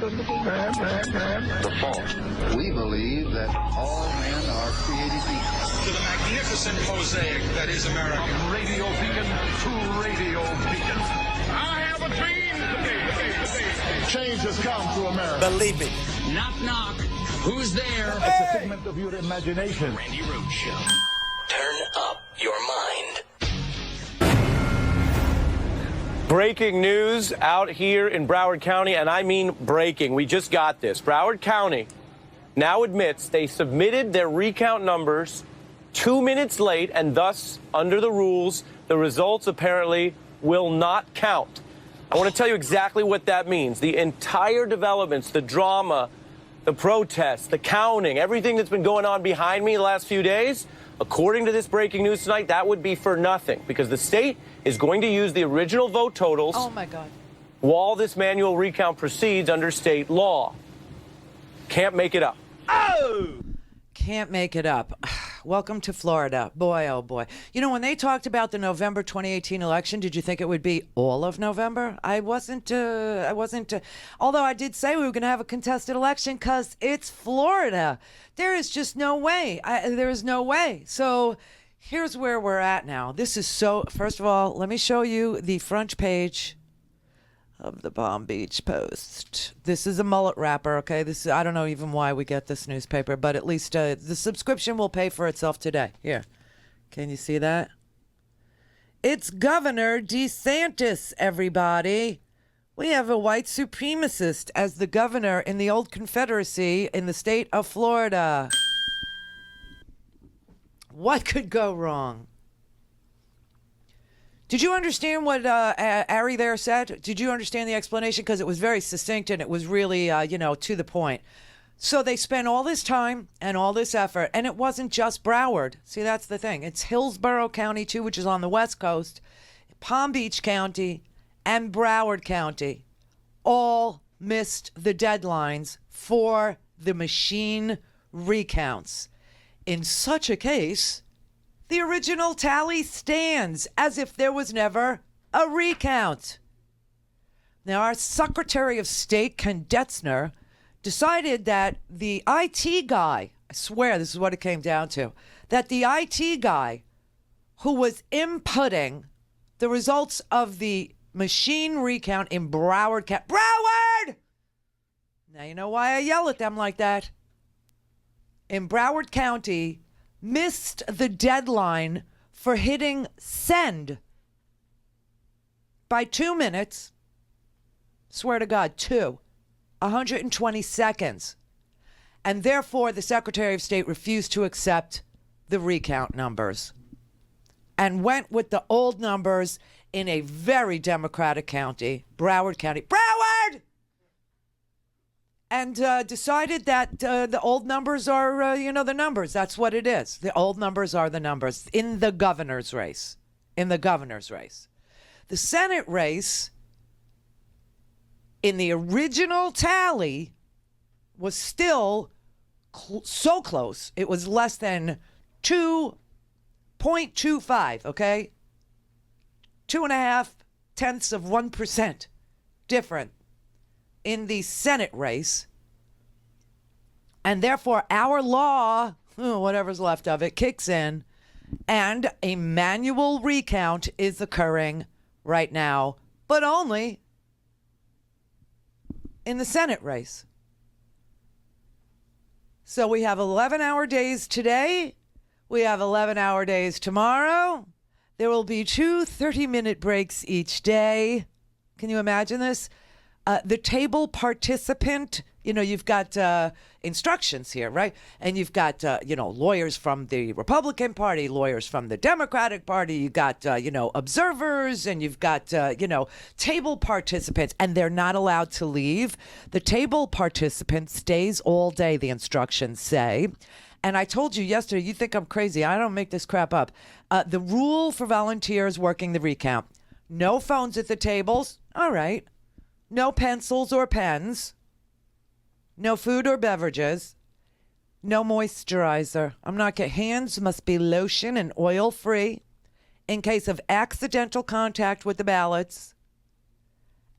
The fault. We believe that all men are created equal. To the magnificent mosaic that is America. From radio beacon to radio beacon. I have a dream today. Change has come to America. Believe me. Knock, knock. Who's there? It's a figment of your imagination. Randi Rhodes Show. Turn up your mind. Breaking news out here in Broward County, and I mean breaking. We just got this. Broward County now admits they submitted their recount numbers 2 minutes late, and thus, under the rules, the results apparently will not count. I want to tell you exactly what that means. The entire developments, the drama, the protests, the counting, everything that's been going on behind me the last few days, according to this breaking news tonight, that would be for nothing, because the state is going to use the original vote totals. Oh, my God. While this manual recount proceeds under state law. Can't make it up. Oh! Can't make it up. Welcome to Florida. Boy, oh boy. You know, when they talked about the November 2018 election, did you think it would be all of November? I wasn't, although I did say we were going to have a contested election because it's Florida. There is just no way. There is no way. So here's where we're at now. This is so, first of all, let me show you the front page of the Palm Beach Post. This is a mullet wrapper, okay? This is, I don't know even why we get this newspaper, but at least the subscription will pay for itself today. Here. Can you see that? It's Governor DeSantis, everybody. We have a white supremacist as the governor in the old Confederacy in the state of Florida. What could go wrong? Did you understand what Ari there said? Did you understand the explanation? Because it was very succinct and it was really, to the point. So they spent all this time and all this effort, and it wasn't just Broward. See, that's the thing. It's Hillsborough County, too, which is on the West Coast, Palm Beach County, and Broward County all missed the deadlines for the machine recounts. In such a case, the original tally stands as if there was never a recount. Now, our Secretary of State, Ken Detzner, decided that the IT guy, I swear this is what it came down to, that the IT guy who was inputting the results of the machine recount in Broward County. Broward! Now, you know why I yell at them like that. In Broward County, missed the deadline for hitting send by 2 minutes. Swear to God, 120 seconds. And therefore, the Secretary of State refused to accept the recount numbers and went with the old numbers in a very Democratic county, Broward County. Broward! And decided that the old numbers are, the numbers. That's what it is. The old numbers are the numbers in the governor's race. In the governor's race. The Senate race, in the original tally, was still so close. It was less than 2.25, okay? 2.5% different in the Senate race, and therefore our law, whatever's left of it, kicks in, and a manual recount is occurring right now, but only in the Senate race. So we have 11-hour days today. We have 11-hour days tomorrow. There will be 2 30-minute breaks each day. Can you imagine this? The table participant, you've got instructions here, right? And you've got, lawyers from the Republican Party, lawyers from the Democratic Party. You've got, observers, and you've got, table participants, and they're not allowed to leave. The table participant stays all day, the instructions say. And I told you yesterday, you think I'm crazy. I don't make this crap up. The rule for volunteers working the recount: no phones at the tables. All right. No pencils or pens. No food or beverages. No moisturizer. Hands must be lotion and oil free in case of accidental contact with the ballots.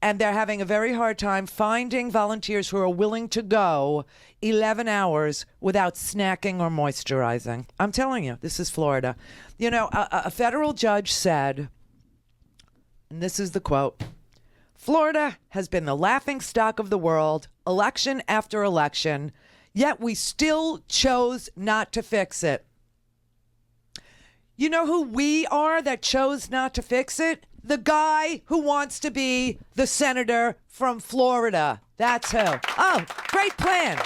and they're having a very hard time finding volunteers who are willing to go 11 hours without snacking or moisturizing. I'm telling you, this is Florida. You know, a federal judge said, and this is the quote, Florida has been the laughingstock of the world, election after election, yet we still chose not to fix it. You know who we are that chose not to fix it? The guy who wants to be the senator from Florida. That's who. Oh, great plan.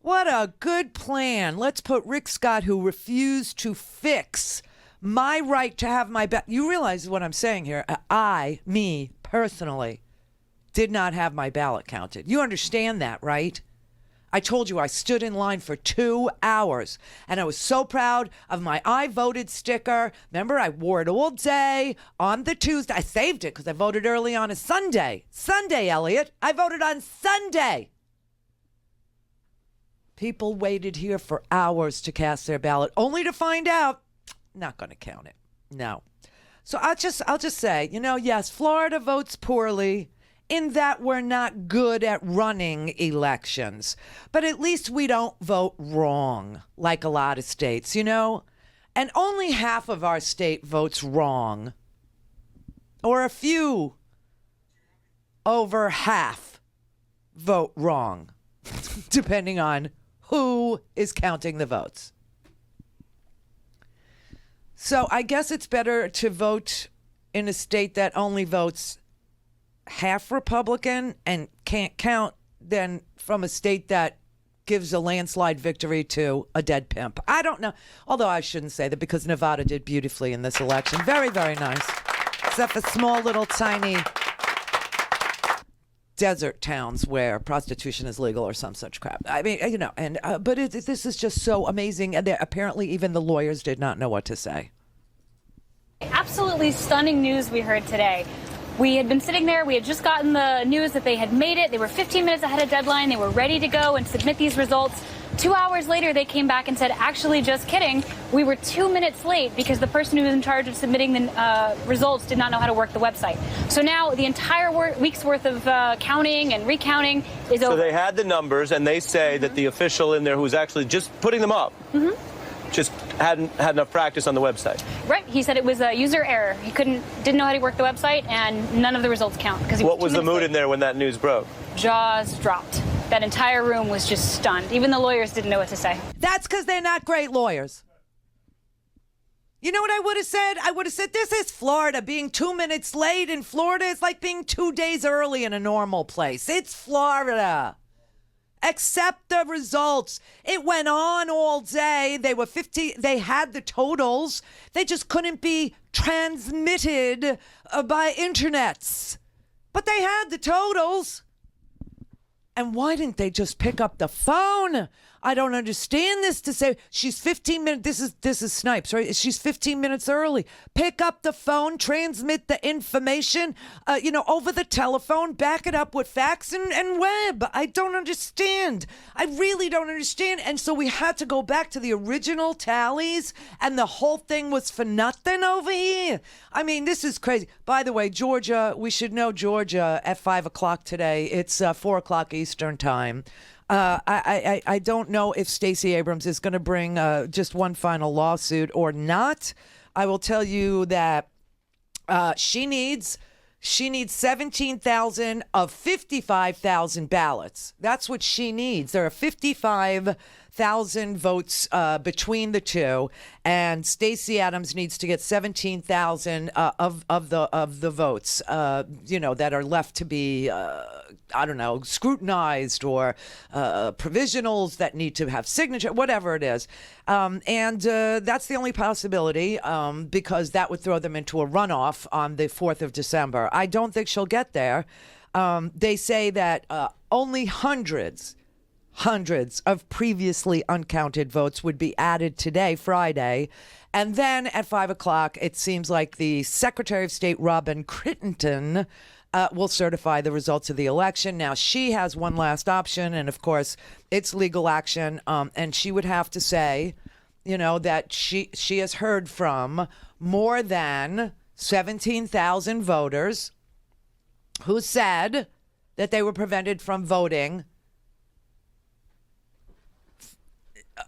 What a good plan. Let's put Rick Scott, who refused to fix my right to have my ballot. You realize what I'm saying here. Me, personally, did not have my ballot counted. You understand that, right? I told you I stood in line for 2 hours, and I was so proud of my I voted sticker. Remember, I wore it all day on the Tuesday. I saved it because I voted early on a Sunday. Sunday, Elliot. I voted on Sunday. People waited here for hours to cast their ballot, only to find out, not going to count it. No. So I'll just say, you know, yes, Florida votes poorly, in that we're not good at running elections. But at least we don't vote wrong like a lot of states, you know? And only half of our state votes wrong. Or a few over half vote wrong, depending on who is counting the votes. So I guess it's better to vote in a state that only votes half Republican and can't count than from a state that gives a landslide victory to a dead pimp. I don't know. Although I shouldn't say that because Nevada did beautifully in this election. Very, very nice. Except for small little tiny desert towns where prostitution is legal or some such crap. I mean, you know, and but this is just so amazing. And apparently even the lawyers did not know what to say. Absolutely stunning news we heard today. We had been sitting there. We had just gotten the news that they had made it. They were 15 minutes ahead of deadline. They were ready to go and submit these results. 2 hours later, they came back and said, actually, just kidding. We were 2 minutes late because the person who was in charge of submitting the results did not know how to work the website. So now the entire week's worth of counting and recounting is over. So they had the numbers, and they say that the official in there who was actually just putting them up just hadn't had enough practice on the website. Right. He said it was a user error. He didn't know how to work the website, and none of the results count. What was the mood in there when that news broke? Jaws dropped. That entire room was just stunned. Even the lawyers didn't know what to say. That's because they're not great lawyers. You know what I would have said? I would have said, this is Florida. Being 2 minutes late in Florida is like being 2 days early in a normal place. It's Florida. Accept the results. It went on all day. They were 50. They had the totals. They just couldn't be transmitted by internets. But they had the totals. And why didn't they just pick up the phone? I don't understand this to say she's 15 minutes. This is Snipes, right? She's 15 minutes early. Pick up the phone, transmit the information, over the telephone, back it up with fax and web. I don't understand. I really don't understand. And so we had to go back to the original tallies, and the whole thing was for nothing over here. I mean, this is crazy. By the way, Georgia, we should know Georgia at 5 o'clock today. It's 4 o'clock Eastern time. I don't know if Stacey Abrams is going to bring just one final lawsuit or not. I will tell you that she needs 17,000 of 55,000 ballots. That's what she needs. There are 55,000 votes between the two, and Stacey Abrams needs to get 17,000 of the votes, that are left to be, scrutinized or provisionals that need to have signature, whatever it is. And that's the only possibility because that would throw them into a runoff on the 4th of December. I don't think she'll get there. They say that only hundreds of previously uncounted votes would be added today, Friday. And then at 5 o'clock, it seems like the Secretary of State, Robin Crittenton, will certify the results of the election. Now, she has one last option, and of course, it's legal action. And she would have to say, that she has heard from more than 17,000 voters who said that they were prevented from voting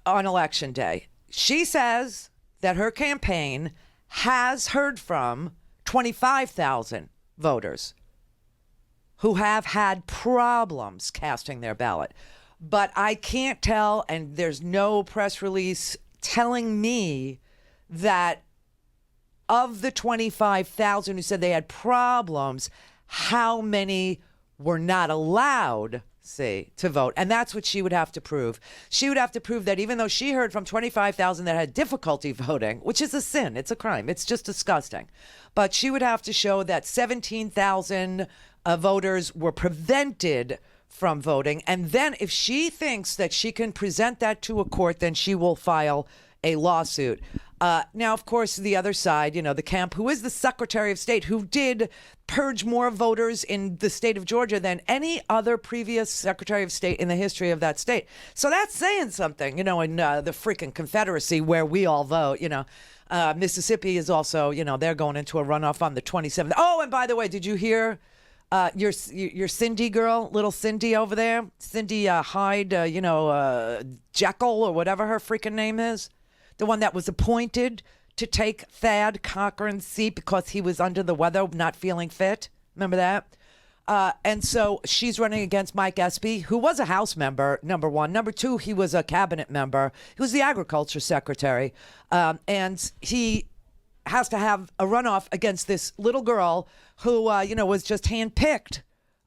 on Election Day. She says that her campaign has heard from 25,000 voters who have had problems casting their ballot. But I can't tell, and there's no press release telling me that of the 25,000 who said they had problems, how many were not allowed, to vote. And that's what she would have to prove. She would have to prove that even though she heard from 25,000 that had difficulty voting, which is a sin, it's a crime, it's just disgusting. But she would have to show that 17,000 voters were prevented from voting. And then if she thinks that she can present that to a court, then she will file a lawsuit. Now, of course, the other side, the camp, who is the Secretary of State, who did purge more voters in the state of Georgia than any other previous Secretary of State in the history of that state. So that's saying something, in the freaking Confederacy where we all vote, Mississippi is also, they're going into a runoff on the 27th. Oh, and by the way, did you hear your Cindy girl, little Cindy over there? Cindy Hyde, Jekyll or whatever her freaking name is? The one that was appointed to take Thad Cochran's seat because he was under the weather, not feeling fit. Remember that? And so she's running against Mike Espy, who was a House member, number one. Number two, he was a cabinet member. He was the agriculture secretary. And he has to have a runoff against this little girl who, was just handpicked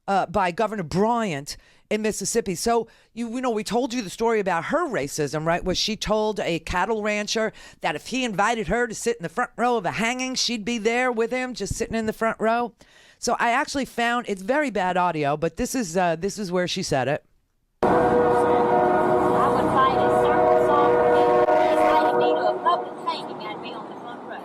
by Governor Bryant in Mississippi. So, we told you the story about her racism, right? Where she told a cattle rancher that if he invited her to sit in the front row of a hanging, she'd be there with him, just sitting in the front row. So I actually found, it's very bad audio, but this is where she said it. I would fight a circus song if he invited me to a public hanging, I'd be on the front row.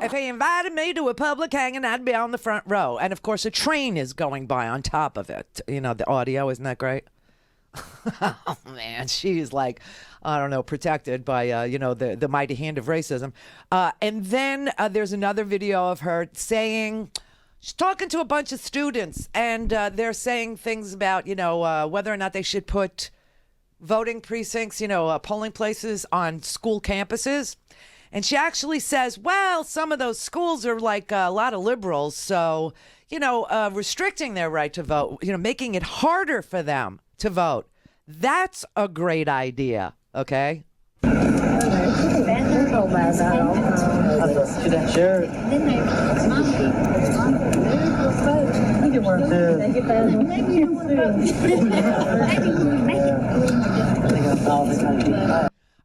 If he invited me to a public hanging, I'd be on the front row. And of course, a train is going by on top of it. The audio, isn't that great? Oh, man, she's like, I don't know, protected by, the mighty hand of racism. And then there's another video of her saying, she's talking to a bunch of students, and they're saying things about, whether or not they should put voting precincts, polling places on school campuses. And she actually says, well, some of those schools are like a lot of liberals. So, restricting their right to vote, making it harder for them to vote. That's a great idea. Okay.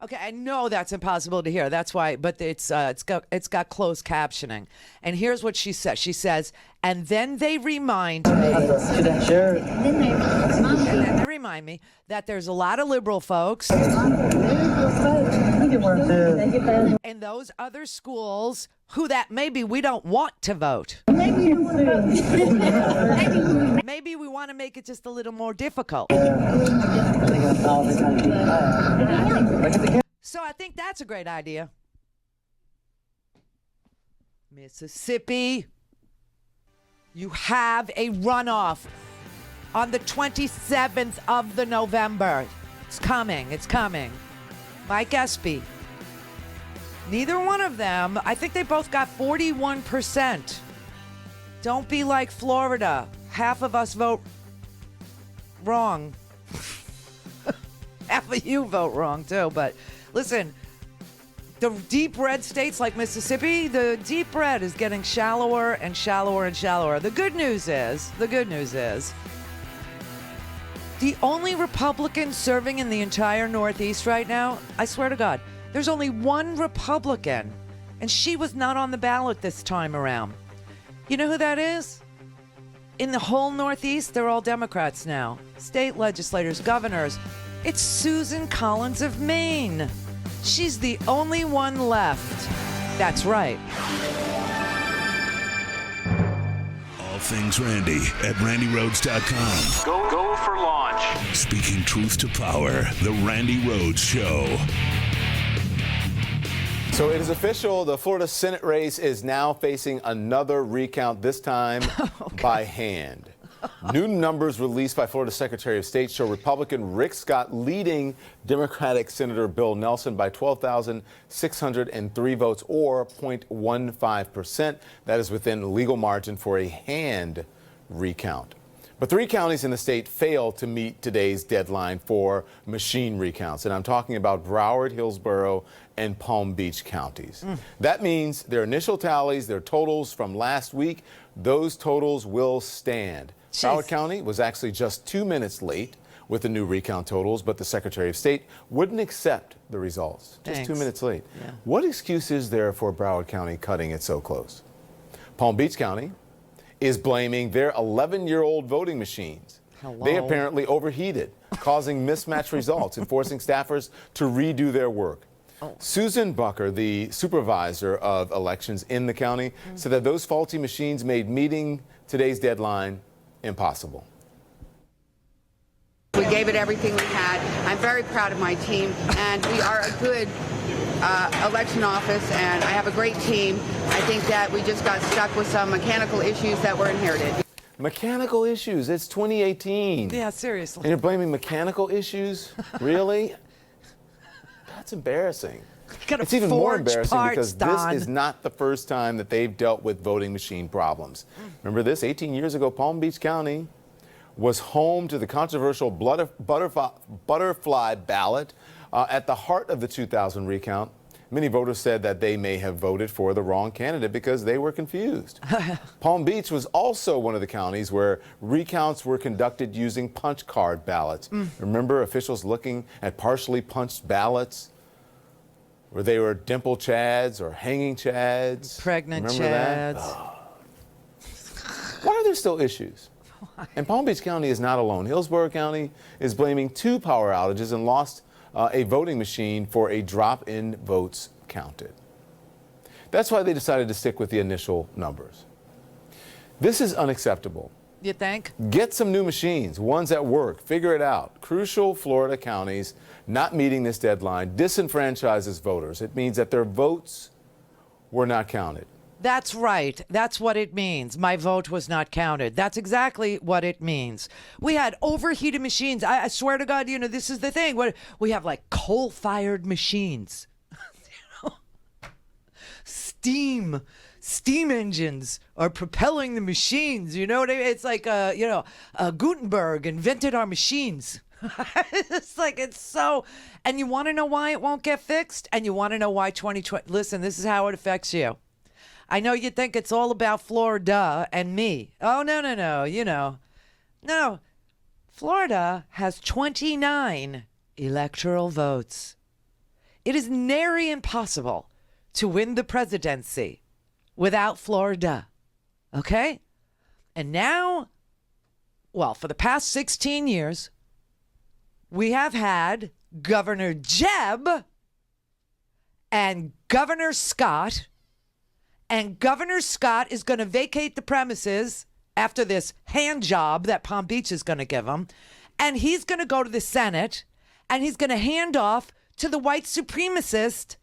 Okay, I know that's impossible to hear. That's why, but it's got closed captioning. And here's what she says. She says, and then they remind me. And then they remind me that there's a lot of liberal folks in those other schools who that maybe we don't want to vote. Maybe we want to make it just a little more difficult. So I think that's a great idea. Mississippi, you have a runoff on the 27th of the November. It's coming. It's coming. Mike Espy. Neither one of them, I think they both got 41%. Don't be like Florida. Half of us vote wrong. Half of you vote wrong, too. But listen, the deep red states like Mississippi, the deep red is getting shallower and shallower and shallower. The good news is, the only Republican serving in the entire Northeast right now, I swear to God, there's only one Republican, and she was not on the ballot this time around. You know who that is? In the whole Northeast, they're all Democrats now. State legislators, governors. It's Susan Collins of Maine. She's the only one left. That's right. All things Randi at RandiRhodes.com. Go for launch. Speaking truth to power, The Randi Rhodes Show. So it is official. The Florida Senate race is now facing another recount, this time by hand. New numbers released by Florida Secretary of State show Republican Rick Scott leading Democratic Senator Bill Nelson by 12,603 votes, or 0.15%. That is within legal margin for a hand recount. But 3 counties in the state failed to meet today's deadline for machine recounts. And I'm talking about Broward, Hillsborough, and Palm Beach counties. That means their initial tallies, their totals from last week, those totals will stand. Broward County was actually just 2 minutes late with the new recount totals, but the Secretary of State wouldn't accept the results. Just 2 minutes late. Yeah. What excuse is there for Broward County cutting it so close? Palm Beach County is blaming their 11-year-old voting machines. They apparently overheated, causing mismatched results and forcing staffers to redo their work. Susan Bucker, the supervisor of elections in the county, said that those faulty machines made meeting today's deadline impossible. We gave it everything we had. I'm very proud of my team, and we are a good election office, and I have a great team. I think that we just got stuck with some mechanical issues that were inherited. Mechanical issues? It's 2018. Yeah, seriously. And you're blaming mechanical issues? Really? That's embarrassing. It's even more embarrassing because this is not the first time that they've dealt with voting machine problems. Remember this? 18 years ago, Palm Beach County was home to the controversial butterfly ballot at the heart of the 2000 recount. Many voters said that they may have voted for the wrong candidate because they were confused. Palm Beach was also one of the counties where recounts were conducted using punch card ballots. Remember officials looking at partially punched ballots where they were dimple chads or hanging chads? Pregnant Remember chads. Why are there still issues? And Palm Beach County is not alone. Hillsborough County is blaming 2 power outages and lost a voting machine for a drop in votes counted. That's why they decided to stick with the initial numbers. This is unacceptable. You think? Get some new machines, ones that work, figure it out. Crucial Florida counties not meeting this deadline disenfranchises voters. It means that their votes were not counted. That's right. That's what it means. My vote was not counted. That's exactly what it means. We had overheated machines. I swear to God, you know, this is the thing. We have like coal-fired machines. Steam engines are propelling the machines. You know what I mean? It's like, Gutenberg invented our machines. It's like, it's so, and you want to know why it won't get fixed? And you want to know why 2020, listen, this is how it affects you. I know you think it's all about Florida and me. Oh, no, you know. No, Florida has 29 electoral votes. It is nary impossible to win the presidency without Florida. Okay? And now, well, for the past 16 years, we have had Governor Jeb and Governor Scott. And Governor Scott is going to vacate the premises after this hand job that Palm Beach is going to give him. And he's going to go to the Senate and he's going to hand off to the white supremacist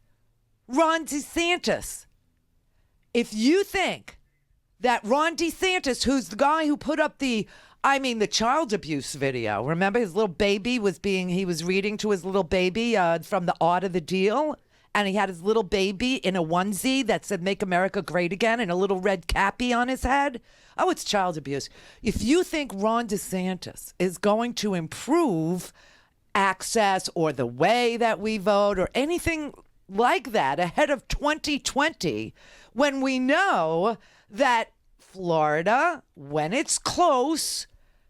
Ron DeSantis. If you think that Ron DeSantis, who's the guy who put up the child abuse video, remember his little baby he was reading to his little baby from the Art of the Deal? And he had his little baby in a onesie that said, "Make America Great Again," and a little red cappy on his head. Oh, it's child abuse. If you think Ron DeSantis is going to improve access or the way that we vote or anything like that ahead of 2020, when we know that Florida, when it's close,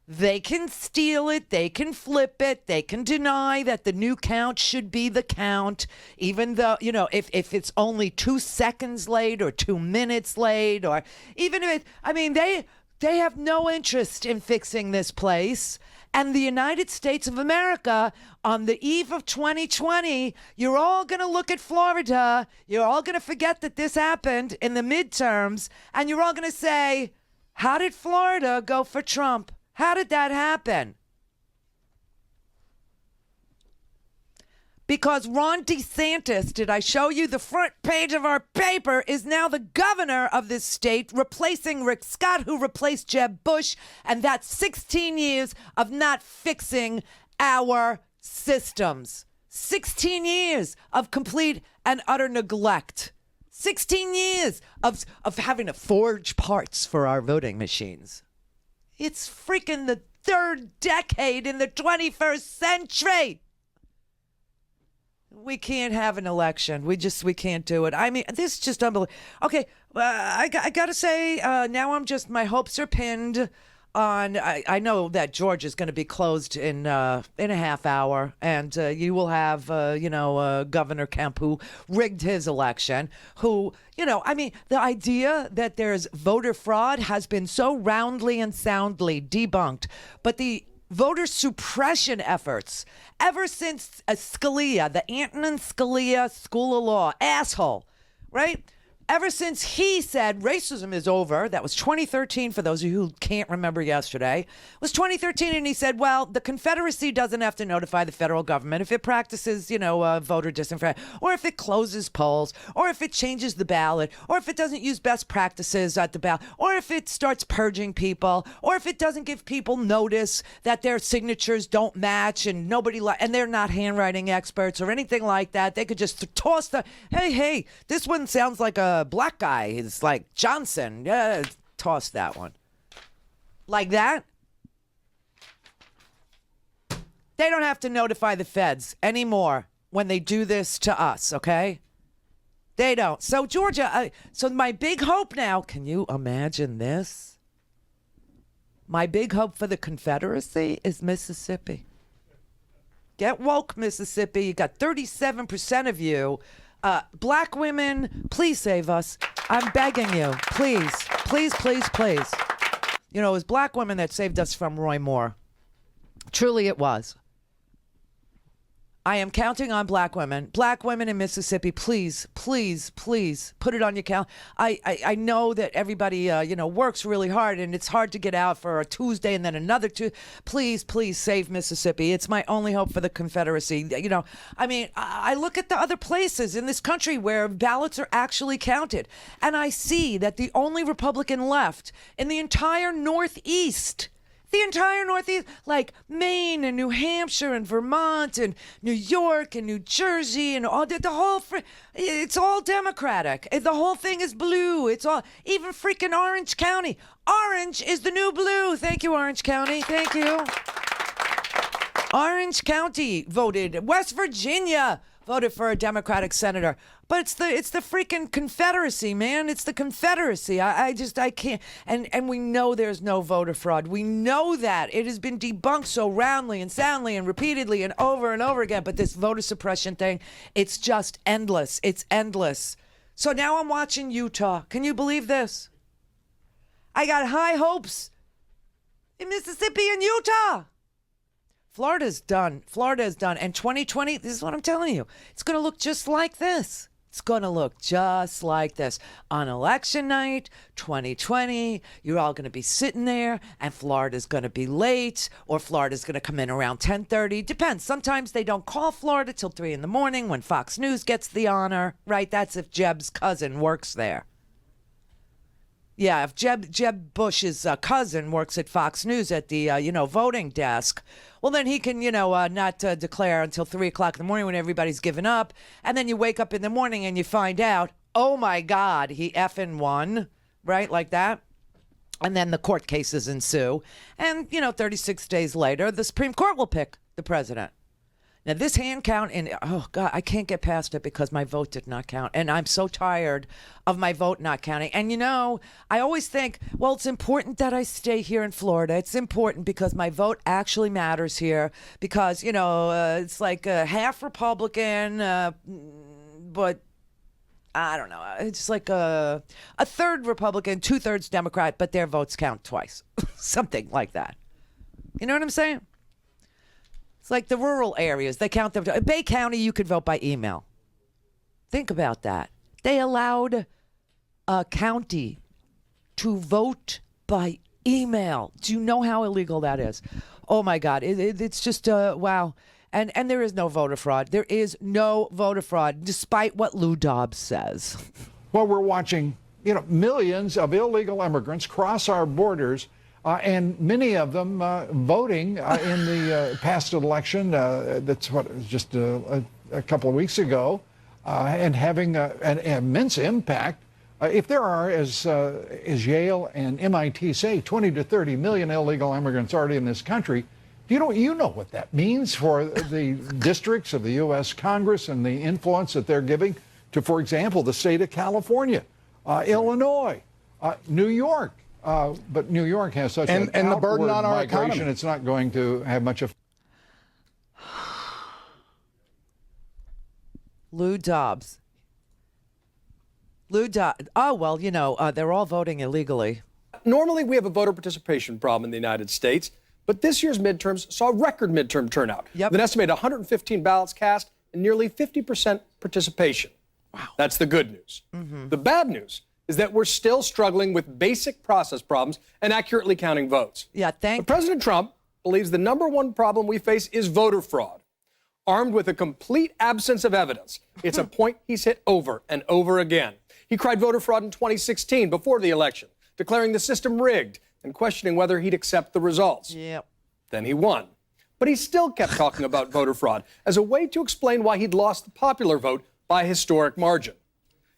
they can steal it, they can flip it, they can deny that the new count should be the count, even though, you know, if it's only 2 seconds late or 2 minutes late, or even if they have no interest in fixing this place. And the United States of America, on the eve of 2020, you're all going to look at Florida, you're all going to forget that this happened in the midterms, and you're all going to say, how did Florida go for Trump? How did that happen? because Ron DeSantis, did I show you the front page of our paper, is now the governor of this state, replacing Rick Scott, who replaced Jeb Bush. And that's 16 years of not fixing our systems. 16 years of complete and utter neglect. 16 years of having to forge parts for our voting machines. It's freaking the third decade in the 21st century. We can't have an election. We can't do it. I mean, this is just unbelievable. Okay, I got to say, now my hopes are pinned on, I know that Georgia is going to be closed in a half hour, and you will have, Governor Kemp, who rigged his election, who, the idea that there's voter fraud has been so roundly and soundly debunked, but the voter suppression efforts ever since Scalia, the Antonin Scalia School of Law, asshole, right? Ever since he said racism is over, that was 2013 for those of you who can't remember yesterday, it was 2013, and he said, well, the Confederacy doesn't have to notify the federal government if it practices, voter disenfranchisement, or if it closes polls, or if it changes the ballot, or if it doesn't use best practices at the ballot, or if it starts purging people, or if it doesn't give people notice that their signatures don't match and and they're not handwriting experts or anything like that. They could just toss hey, this one sounds like a black guy. It's like Johnson. Yeah, toss that one. Like that. They don't have to notify the feds anymore when they do this to us, okay? They don't. So Georgia, so my big hope now, can you imagine this? My big hope for the Confederacy is Mississippi. Get woke, Mississippi. You got 37% of you. Black women, please save us. I'm begging you. Please, please, please, please. It was black women that saved us from Roy Moore. Truly it was. I am counting on black women in Mississippi. Please, please, please put it on your calendar. I know that everybody, works really hard, and it's hard to get out for a Tuesday and then another Tuesday. Please, please save Mississippi. It's my only hope for the Confederacy. I look at the other places in this country where ballots are actually counted, and I see that the only Republican left in the entire Northeast, like Maine and New Hampshire and Vermont and New York and New Jersey and all it's all Democratic. The whole thing is blue. It's all, even freaking Orange County. Orange is the new blue. Thank you, Orange County. Thank you. Orange County voted. West Virginia voted for a Democratic senator. But it's the freaking Confederacy, man. It's the Confederacy. I can't. And we know there's no voter fraud. We know that. It has been debunked so roundly and soundly and repeatedly and over again. But this voter suppression thing, it's just endless. It's endless. So now I'm watching Utah. Can you believe this? I got high hopes in Mississippi and Utah. Florida's done. And 2020, this is what I'm telling you. It's going to look just like this. It's going to look just like this. On election night, 2020, you're all going to be sitting there, and Florida's going to be late, or Florida's going to come in around 10:30. Depends. Sometimes they don't call Florida till 3 in the morning when Fox News gets the honor, right? That's if Jeb's cousin works there. Yeah, if Jeb Bush's cousin works at Fox News at the, voting desk, well, then he can, not declare until 3 o'clock in the morning when everybody's given up. And then you wake up in the morning and you find out, oh, my God, he effing won, right? Like that. And then the court cases ensue. And, 36 days later, the Supreme Court will pick the president. Now, this hand count, and oh, God, I can't get past it because my vote did not count. And I'm so tired of my vote not counting. And, I always think, well, it's important that I stay here in Florida. It's important because my vote actually matters here because, it's like half Republican, but I don't know. It's like a third Republican, 2/3 Democrat, but their votes count twice. Something like that. You know what I'm saying? It's like the rural areas. They count them. Bay County, you could vote by email. Think about that. They allowed a county to vote by email. Do you know how illegal that is? Oh, my God. It's just, wow. And there is no voter fraud. There is no voter fraud, despite what Lou Dobbs says. Well, we're watching, millions of illegal immigrants cross our borders, and many of them voting in the past election. That's just a couple of weeks ago, and having an immense impact. If there are, as Yale and MIT say, 20 to 30 million illegal immigrants already in this country, you know what that means for the districts of the U.S. Congress and the influence that they're giving to, for example, the state of California, Illinois, New York. But New York has such an the burden on our migration, economy. it's not going to have much of. Lou Dobbs. Oh, well, they're all voting illegally. Normally, we have a voter participation problem in the United States, but this year's midterms saw a record midterm turnout. Yep. With an estimated 115 ballots cast and nearly 50% participation. Wow. That's the good news. Mm-hmm. The bad news is that we're still struggling with basic process problems and accurately counting votes. Yeah, But President Trump believes the number one problem we face is voter fraud. Armed with a complete absence of evidence, it's a point he's hit over and over again. He cried voter fraud in 2016 before the election, declaring the system rigged and questioning whether he'd accept the results. Yep. Then he won. But he still kept talking about voter fraud as a way to explain why he'd lost the popular vote by a historic margin.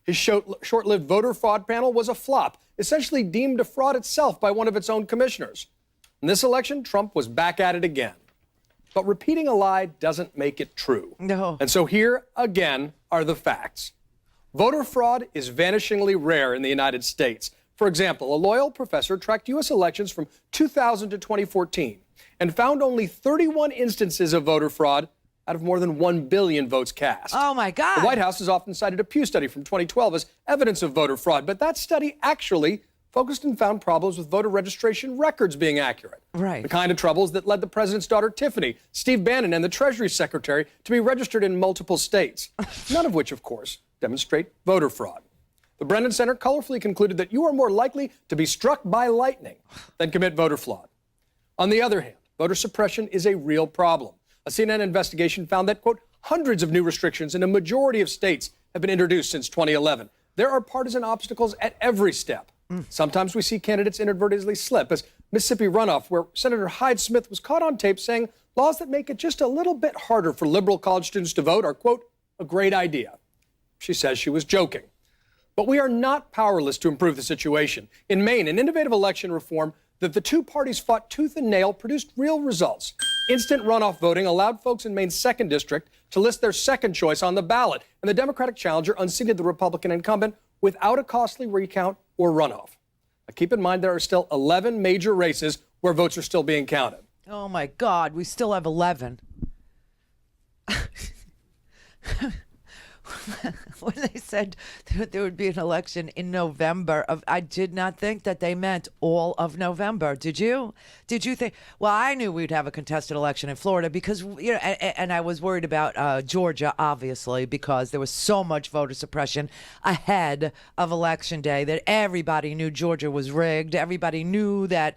His short-lived voter fraud panel was a flop, essentially deemed a fraud itself by one of its own commissioners. In this election, Trump was back at it again. But repeating a lie doesn't make it true. No. And so here, again, are the facts. Voter fraud is vanishingly rare in the United States. For example, a loyal professor tracked U.S. elections from 2000 to 2014 and found only 31 instances of voter fraud out of more than 1 billion votes cast. Oh, my God. The White House has often cited a Pew study from 2012 as evidence of voter fraud, but that study actually focused and found problems with voter registration records being accurate. Right. The kind of troubles that led the president's daughter, Tiffany, Steve Bannon, and the Treasury Secretary to be registered in multiple states, none of which, of course, demonstrate voter fraud. The Brennan Center colorfully concluded that you are more likely to be struck by lightning than commit voter fraud. On the other hand, voter suppression is a real problem. A CNN investigation found that, quote, hundreds of new restrictions in a majority of states have been introduced since 2011. There are partisan obstacles at every step. Sometimes we see candidates inadvertently slip, as Mississippi runoff, where Senator Hyde Smith was caught on tape saying laws that make it just a little bit harder for liberal college students to vote are, quote, a great idea. She says she was joking. But we are not powerless to improve the situation. In Maine, an innovative election reform that the two parties fought tooth and nail produced real results. Instant runoff voting allowed folks in Maine's 2nd district to list their second choice on the ballot, and the Democratic challenger unseated the Republican incumbent without a costly recount or runoff. Now, keep in mind there are still 11 major races where votes are still being counted. Oh, my God. We still have 11. When they said there would be an election in November, I did not think that they meant all of November. Did you? Did you think? Well, I knew we'd have a contested election in Florida because, and I was worried about Georgia, obviously, because there was so much voter suppression ahead of Election Day that everybody knew Georgia was rigged. Everybody knew that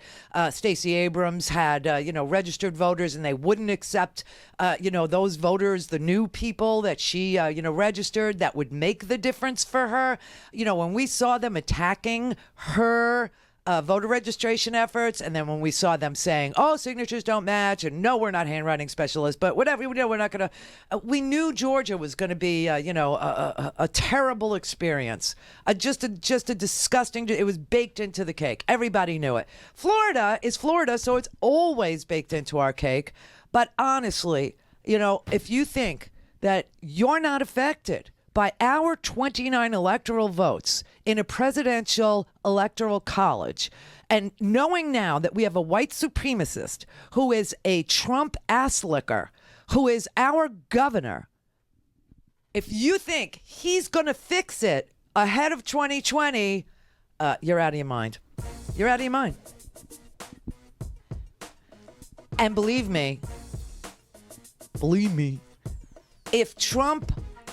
Stacey Abrams had, registered voters and they wouldn't accept, those voters, the new people that she, registered that would make the difference for her. When we saw them attacking her voter registration efforts, and then when we saw them saying, oh, signatures don't match, and no, we're not handwriting specialists, but whatever, we're not going to, we knew Georgia was going to be, a terrible experience, just a disgusting, it was baked into the cake. Everybody knew it. Florida is Florida, so it's always baked into our cake. But honestly, if you think that you're not affected by our 29 electoral votes in a presidential electoral college, and knowing now that we have a white supremacist who is a Trump ass licker, who is our governor, if you think he's going to fix it ahead of 2020, you're out of your mind. You're out of your mind. And believe me,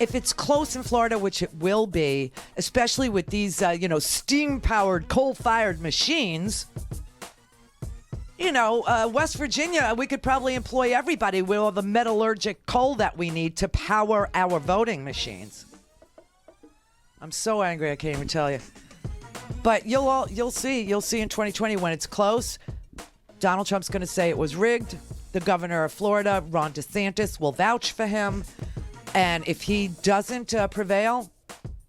if it's close in Florida, which it will be, especially with these, steam-powered, coal-fired machines, West Virginia, we could probably employ everybody with all the metallurgic coal that we need to power our voting machines. I'm so angry I can't even tell you. But you'll see in 2020 when it's close, Donald Trump's going to say it was rigged. The governor of Florida, Ron DeSantis, will vouch for him. And if he doesn't prevail,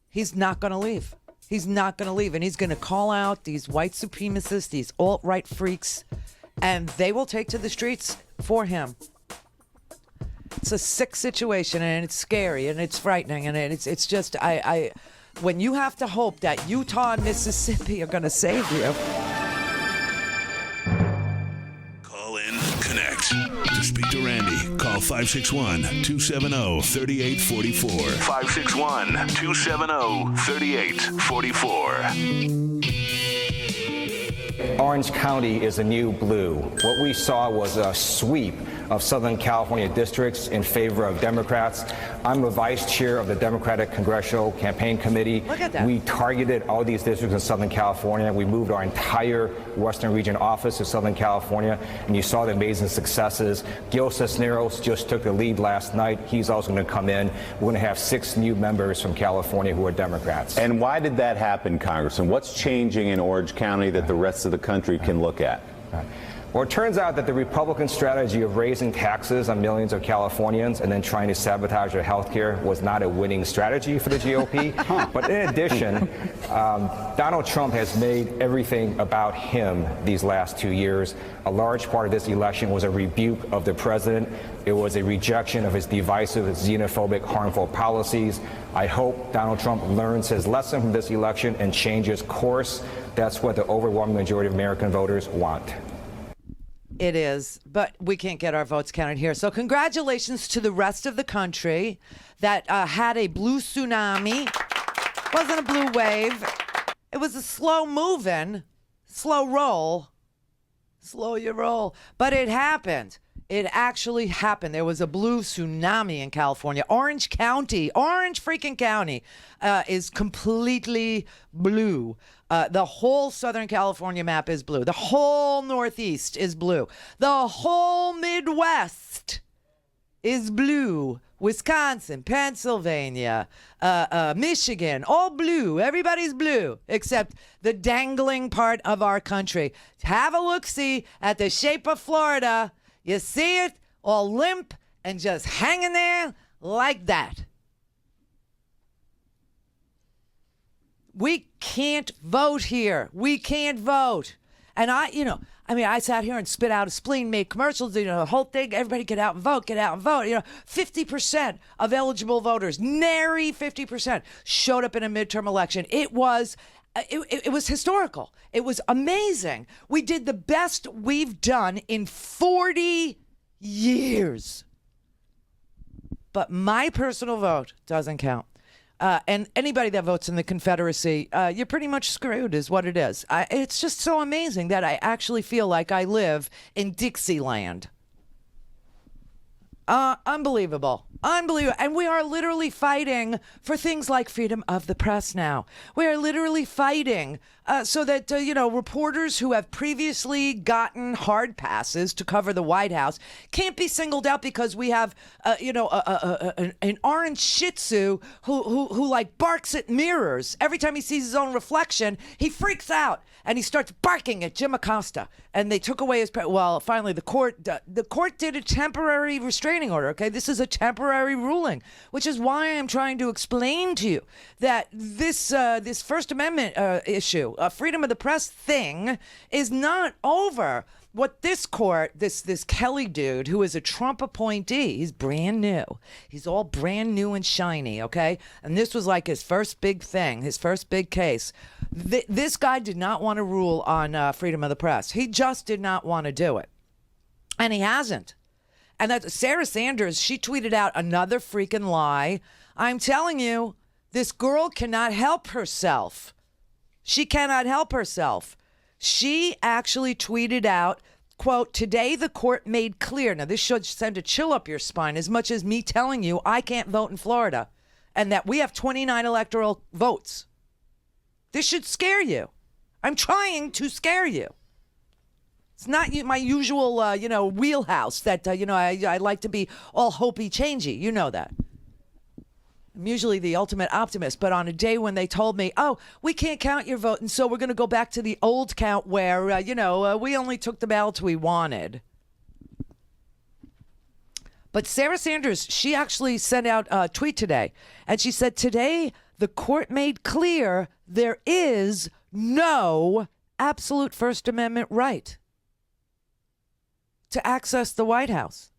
he's not going to leave. He's not going to leave. And he's going to call out these white supremacists, these alt-right freaks, and they will take to the streets for him. It's a sick situation, and it's scary, and it's frightening, and it's just, when you have to hope that Utah and Mississippi are going to save you. Call in, connect. To speak to Randi, call 561-270-3844. 561-270-3844. Orange County is a new blue. What we saw was a sweep of Southern California districts in favor of Democrats. I'm a vice chair of the Democratic Congressional Campaign Committee. Look at that. We targeted all these districts in Southern California. We moved our entire Western Region office to Southern California, and you saw the amazing successes. Gil Cisneros just took the lead last night. He's also going to come in. We're going to have 6 new members from California who are Democrats. And why did that happen, Congressman? What's changing in Orange County that the rest of the country can look at? Well, it turns out that the Republican strategy of raising taxes on millions of Californians and then trying to sabotage their health care was not a winning strategy for the GOP. But in addition, Donald Trump has made everything about him these last 2 years. A large part of this election was a rebuke of the president. It was a rejection of his divisive, xenophobic, harmful policies. I hope Donald Trump learns his lesson from this election and changes course. That's what the overwhelming majority of American voters want. It is, but we can't get our votes counted here. So congratulations to the rest of the country that had a blue tsunami. It wasn't a blue wave. It was a slow moving, slow roll. Slow your roll. But it happened. It actually happened. There was a blue tsunami in California. Orange freaking county is completely blue. The whole Southern California map is blue. The whole Northeast is blue. The whole Midwest is blue. Wisconsin, Pennsylvania, Michigan, all blue. Everybody's blue except the dangling part of our country. Have a look-see at the shape of Florida. You see it all limp and just hanging there like that. We can't vote here. We can't vote. And I sat here and spit out a spleen, made commercials, the whole thing. Everybody get out and vote, get out and vote. 50% of eligible voters, nary 50%, showed up in a midterm election. It was historical. It was amazing. We did the best we've done in 40 years. But my personal vote doesn't count. And anybody that votes in the Confederacy, you're pretty much screwed is what it is. It's just so amazing that I actually feel like I live in Dixieland. Unbelievable. And we are literally fighting for things like freedom of the press now. We are literally fighting so that, reporters who have previously gotten hard passes to cover the White House can't be singled out because we have, an orange Shih Tzu who like barks at mirrors. Every time he sees his own reflection, he freaks out and he starts barking at Jim Acosta. And they took away his finally the court did a temporary restraining order. Okay, this is a temporary ruling, which is why I'm trying to explain to you that this First Amendment issue, freedom of the press thing, is not over. What this court, this Kelly dude, who is a Trump appointee, he's brand new. He's all brand new and shiny, okay? And this was like his first big thing, his first big case. This guy did not want to rule on freedom of the press. He just did not want to do it. And he hasn't. And that Sarah Sanders, she tweeted out another freaking lie. I'm telling you, this girl cannot help herself. She cannot help herself. She actually tweeted out, quote, "Today the court made clear." Now, this should send a chill up your spine as much as me telling you I can't vote in Florida and that we have 29 electoral votes. This should scare you. I'm trying to scare you. It's not my usual, wheelhouse that, I like to be all hopey-changey. You know that. I'm usually the ultimate optimist, but on a day when they told me, oh, we can't count your vote, and so we're going to go back to the old count where, we only took the ballots we wanted. But Sarah Sanders, she actually sent out a tweet today, and she said, today the court made clear there is no absolute First Amendment right to access the White House.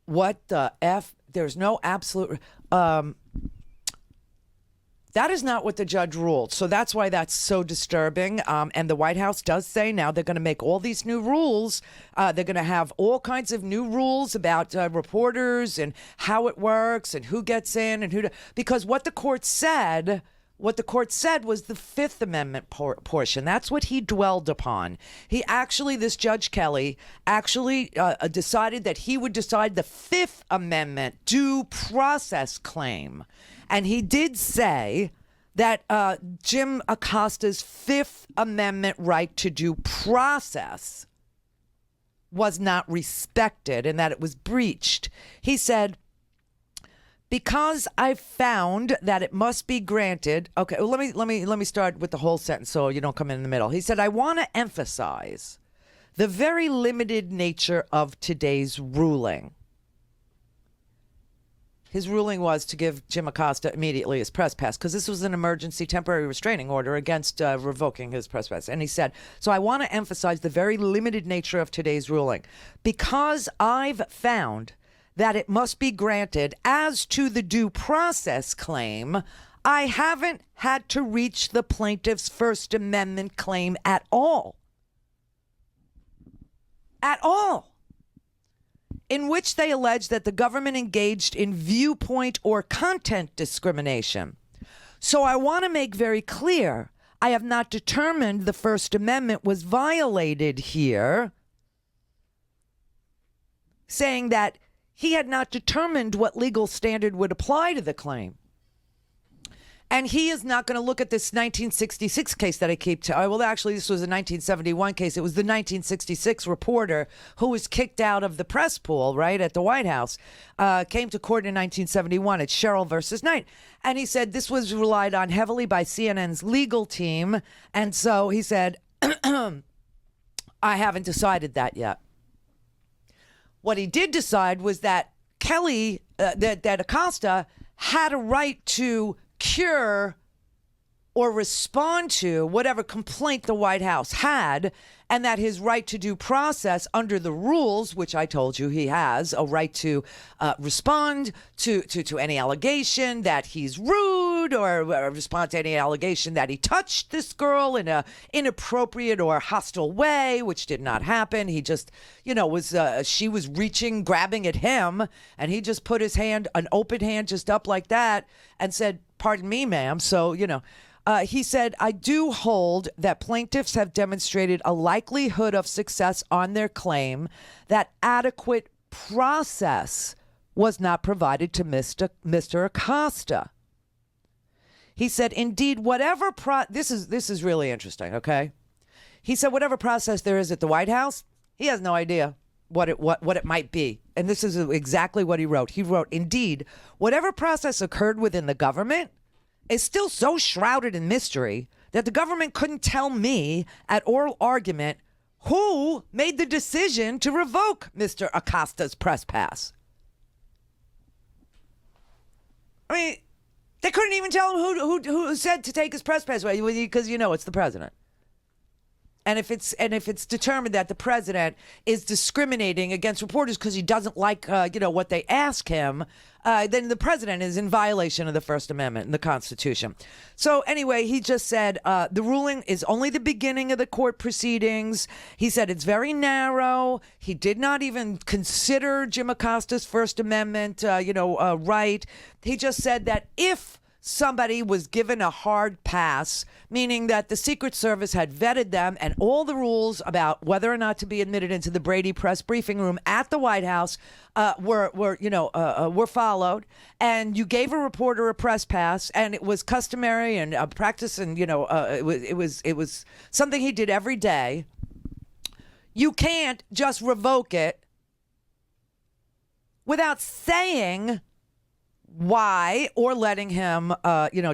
What the F? There's no absolute... that is not what the judge ruled. So that's why that's so disturbing. And the White House does say now they're going to make all these new rules. They're going to have all kinds of new rules about reporters and how it works and who gets in and who... Because what the court said was the Fifth Amendment portion. That's what he dwelled upon. This Judge Kelly actually decided that he would decide the Fifth Amendment due process claim. And he did say that Jim Acosta's Fifth Amendment right to due process was not respected and that it was breached. He said, because I found that it must be granted. Okay, well, let me start with the whole sentence so you don't come in the middle. He said, I want to emphasize the very limited nature of today's ruling. His ruling was to give Jim Acosta immediately his press pass because this was an emergency temporary restraining order against revoking his press pass. And he said, so I want to emphasize the very limited nature of today's ruling because I've found that it must be granted as to the due process claim. I haven't had to reach the plaintiff's First Amendment claim at all. At all. In which they allege that the government engaged in viewpoint or content discrimination. So I want to make very clear, I have not determined the First Amendment was violated here, saying that he had not determined what legal standard would apply to the claim. And he is not going to look at this 1966 case that I keep well, actually, this was a 1971 case. It was the 1966 reporter who was kicked out of the press pool, right, at the White House, came to court in 1971. It's Sherrill versus Knight. And he said this was relied on heavily by CNN's legal team. And so he said, I haven't decided that yet. What he did decide was that Kelly, that Acosta had a right to cure or respond to whatever complaint the White House had, and that his right to due process under the rules, which I told you he has a right to respond to any allegation that he's rude or respond to any allegation that he touched this girl in a inappropriate or hostile way, which did not happen. He just, she was reaching, grabbing at him, and he just put his hand, an open hand, just up like that and said, pardon me, ma'am. So, he said, I do hold that plaintiffs have demonstrated a likelihood of success on their claim that adequate process was not provided to Mr. Acosta. He said, indeed, whatever this is really interesting, okay? He said, whatever process there is at the White House, he has no idea what it might be. And this is exactly what he wrote. He wrote, indeed, whatever process occurred within the government is still so shrouded in mystery that the government couldn't tell me at oral argument who made the decision to revoke Mr. Acosta's press pass. I mean, they couldn't even tell him who said to take his press pass away because it's the president. And if it's determined that the president is discriminating against reporters because he doesn't like what they ask him, then the president is in violation of the First Amendment and the Constitution. So anyway, he just said the ruling is only the beginning of the court proceedings. He said it's very narrow. He did not even consider Jim Acosta's First Amendment right. He just said that if somebody was given a hard pass, meaning that the Secret Service had vetted them and all the rules about whether or not to be admitted into the Brady press briefing room at the White House were followed, and you gave a reporter a press pass, and it was customary and practice, and it was something he did every day. You can't just revoke it without saying why or letting him,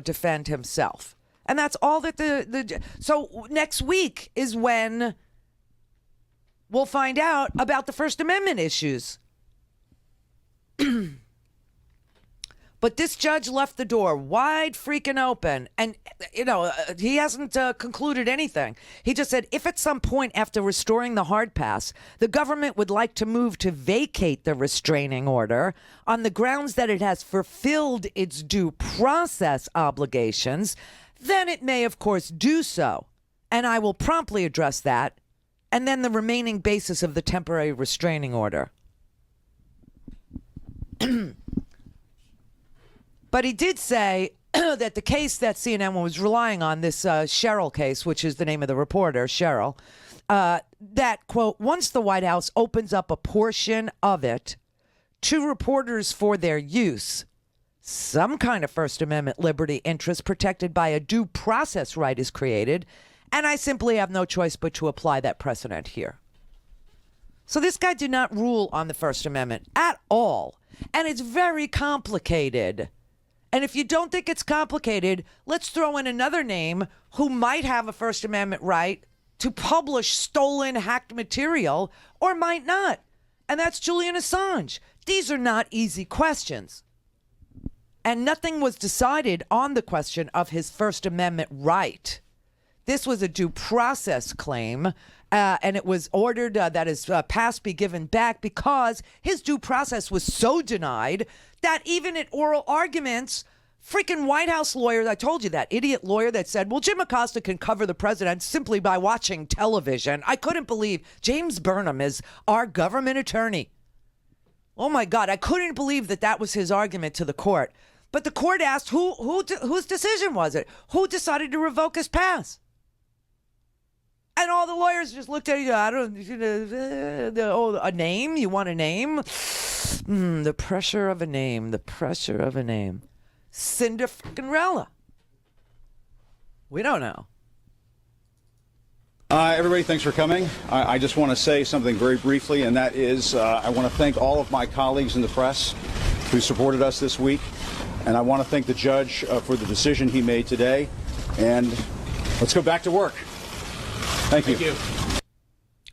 defend himself. And that's all that so next week is when we'll find out about the First Amendment issues. But this judge left the door wide freaking open. And, he hasn't concluded anything. He just said, if at some point after restoring the hard pass, the government would like to move to vacate the restraining order on the grounds that it has fulfilled its due process obligations, then it may, of course, do so. And I will promptly address that. And then the remaining basis of the temporary restraining order. But he did say that the case that CNN was relying on, this Cheryl case, which is the name of the reporter, Cheryl, that, quote, once the White House opens up a portion of it to reporters for their use, some kind of First Amendment liberty interest protected by a due process right is created, and I simply have no choice but to apply that precedent here. So this guy did not rule on the First Amendment at all, and it's very complicated. And if you don't think it's complicated, let's throw in another name who might have a First Amendment right to publish stolen, hacked material, or might not. And that's Julian Assange. These are not easy questions. And nothing was decided on the question of his First Amendment right. This was a due process claim, and it was ordered that his pass be given back because his due process was so denied that even at oral arguments, freaking White House lawyer, I told you that, idiot lawyer that said, well, Jim Acosta can cover the president simply by watching television. I couldn't believe James Burnham is our government attorney. Oh, my God, I couldn't believe that was his argument to the court. But the court asked, whose decision was it? Who decided to revoke his pass? And all the lawyers just looked at you. I don't. A name? You want a name? The pressure of a name. The pressure of a name. Cinderella. We don't know. Everybody, thanks for coming. I just want to say something very briefly, and that is I want to thank all of my colleagues in the press who supported us this week, and I want to thank the judge for the decision he made today. And let's go back to work. Thank you.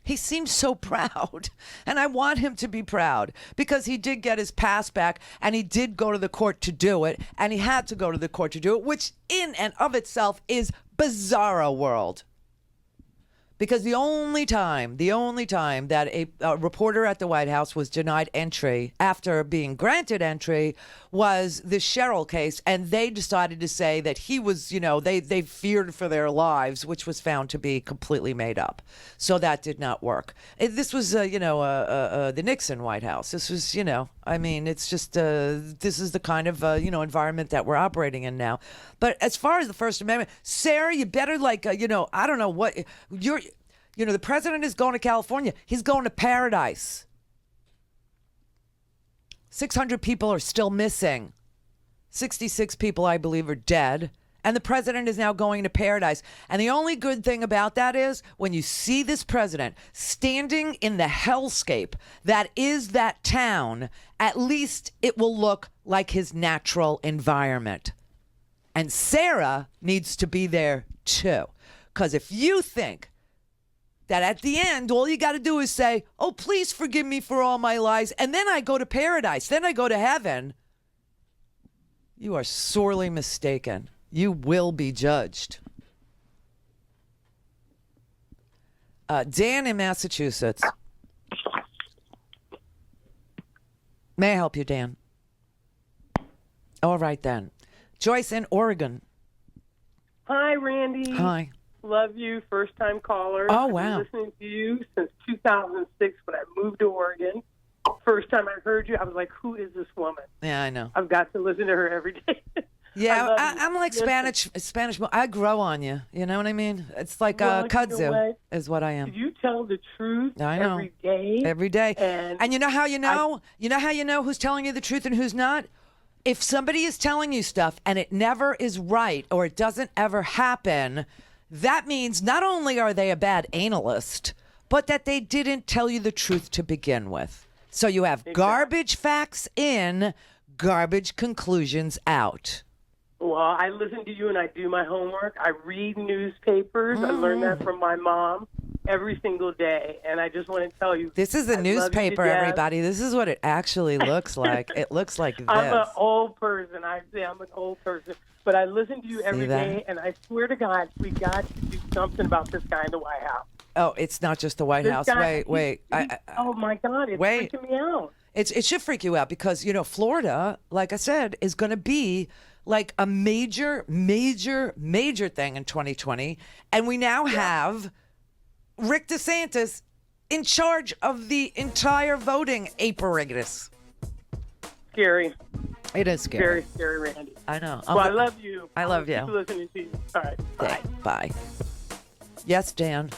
He seems so proud, and I want him to be proud because he did get his pass back, and he did go to the court to do it, and he had to go to the court to do it, which in and of itself is bizarro world. Because the only time that a reporter at the White House was denied entry after being granted entry was the Cheryl case, and they decided to say that he was, they feared for their lives, which was found to be completely made up. So that did not work. This was, the Nixon White House. This was, it's just, this is the kind of, environment that we're operating in now. But as far as the First Amendment, Sarah, you better I don't know what the president is going to California. He's going to paradise. 600 people are still missing. 66 people, I believe, are dead. And the president is now going to paradise. And the only good thing about that is when you see this president standing in the hellscape that is that town, at least it will look like his natural environment. And Sarah needs to be there too. Because if you think that at the end, all you got to do is say, oh, please forgive me for all my lies, and then I go to paradise, then I go to heaven, you are sorely mistaken. You will be judged. Dan in Massachusetts. May I help you, Dan? All right, then. Joyce in Oregon. Hi, Randy. Hi. Love you, first-time caller. Oh, wow. I've been listening to you since 2006 when I moved to Oregon. First time I heard you, I was like, who is this woman? Yeah, I know. I've got to listen to her every day. Yeah, I'm like Spanish. I grow on you. You know what I mean? It's like kudzu is what I am. You tell the truth I know. every day. Every day. And you know how you know? You know how you know who's telling you the truth and who's not? If somebody is telling you stuff and it never is right or it doesn't ever happen, that means not only are they a bad analyst, but that they didn't tell you the truth to begin with. So you have garbage facts in, garbage conclusions out. Well, I listen to you and I do my homework. I read newspapers. I learned that from my mom every single day. And I just want to tell you. This is a newspaper, everybody. This is what it actually looks like. It looks like this. I'm an old person. I say I'm an old person. But I listen to you every day, and I swear to God, we got to do something about this guy in the White House. Oh, it's not just the White House. Guy, Wait. Oh, my God. It's freaking me out. It should freak you out because, you know, Florida, like I said, is going to be like a major thing in 2020. And we now have Rick DeSantis in charge of the entire voting apparatus. Scary. It is scary. Very scary, Randy. I know. Well, I love you. I love you. Keep listening to you. All right. Bye. Bye. Yes, Dan.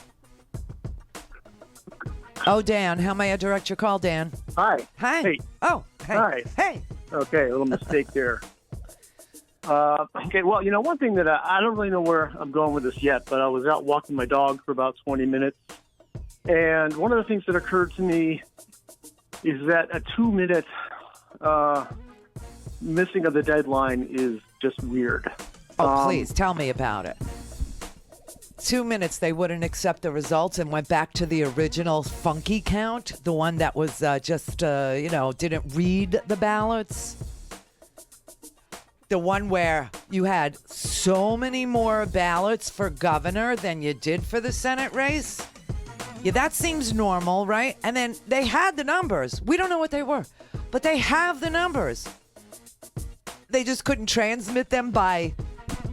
Oh, Dan, how may I direct your call, Dan? Hi. Hi. Hey. Oh, hey. Hi. Hey. Okay, a little mistake there. Okay, well, you know, one thing that I don't really know where I'm going with this yet, but I was out walking my dog for about 20 minutes, and one of the things that occurred to me is that a 2-minute missing of the deadline is just weird. Oh, please, tell me about it. 2 minutes, they wouldn't accept the results and went back to the original funky count, the one that was didn't read the ballots. The one where you had so many more ballots for governor than you did for the Senate race. Yeah, that seems normal, right? And then they had the numbers. We don't know what they were, but they have the numbers. They just couldn't transmit them by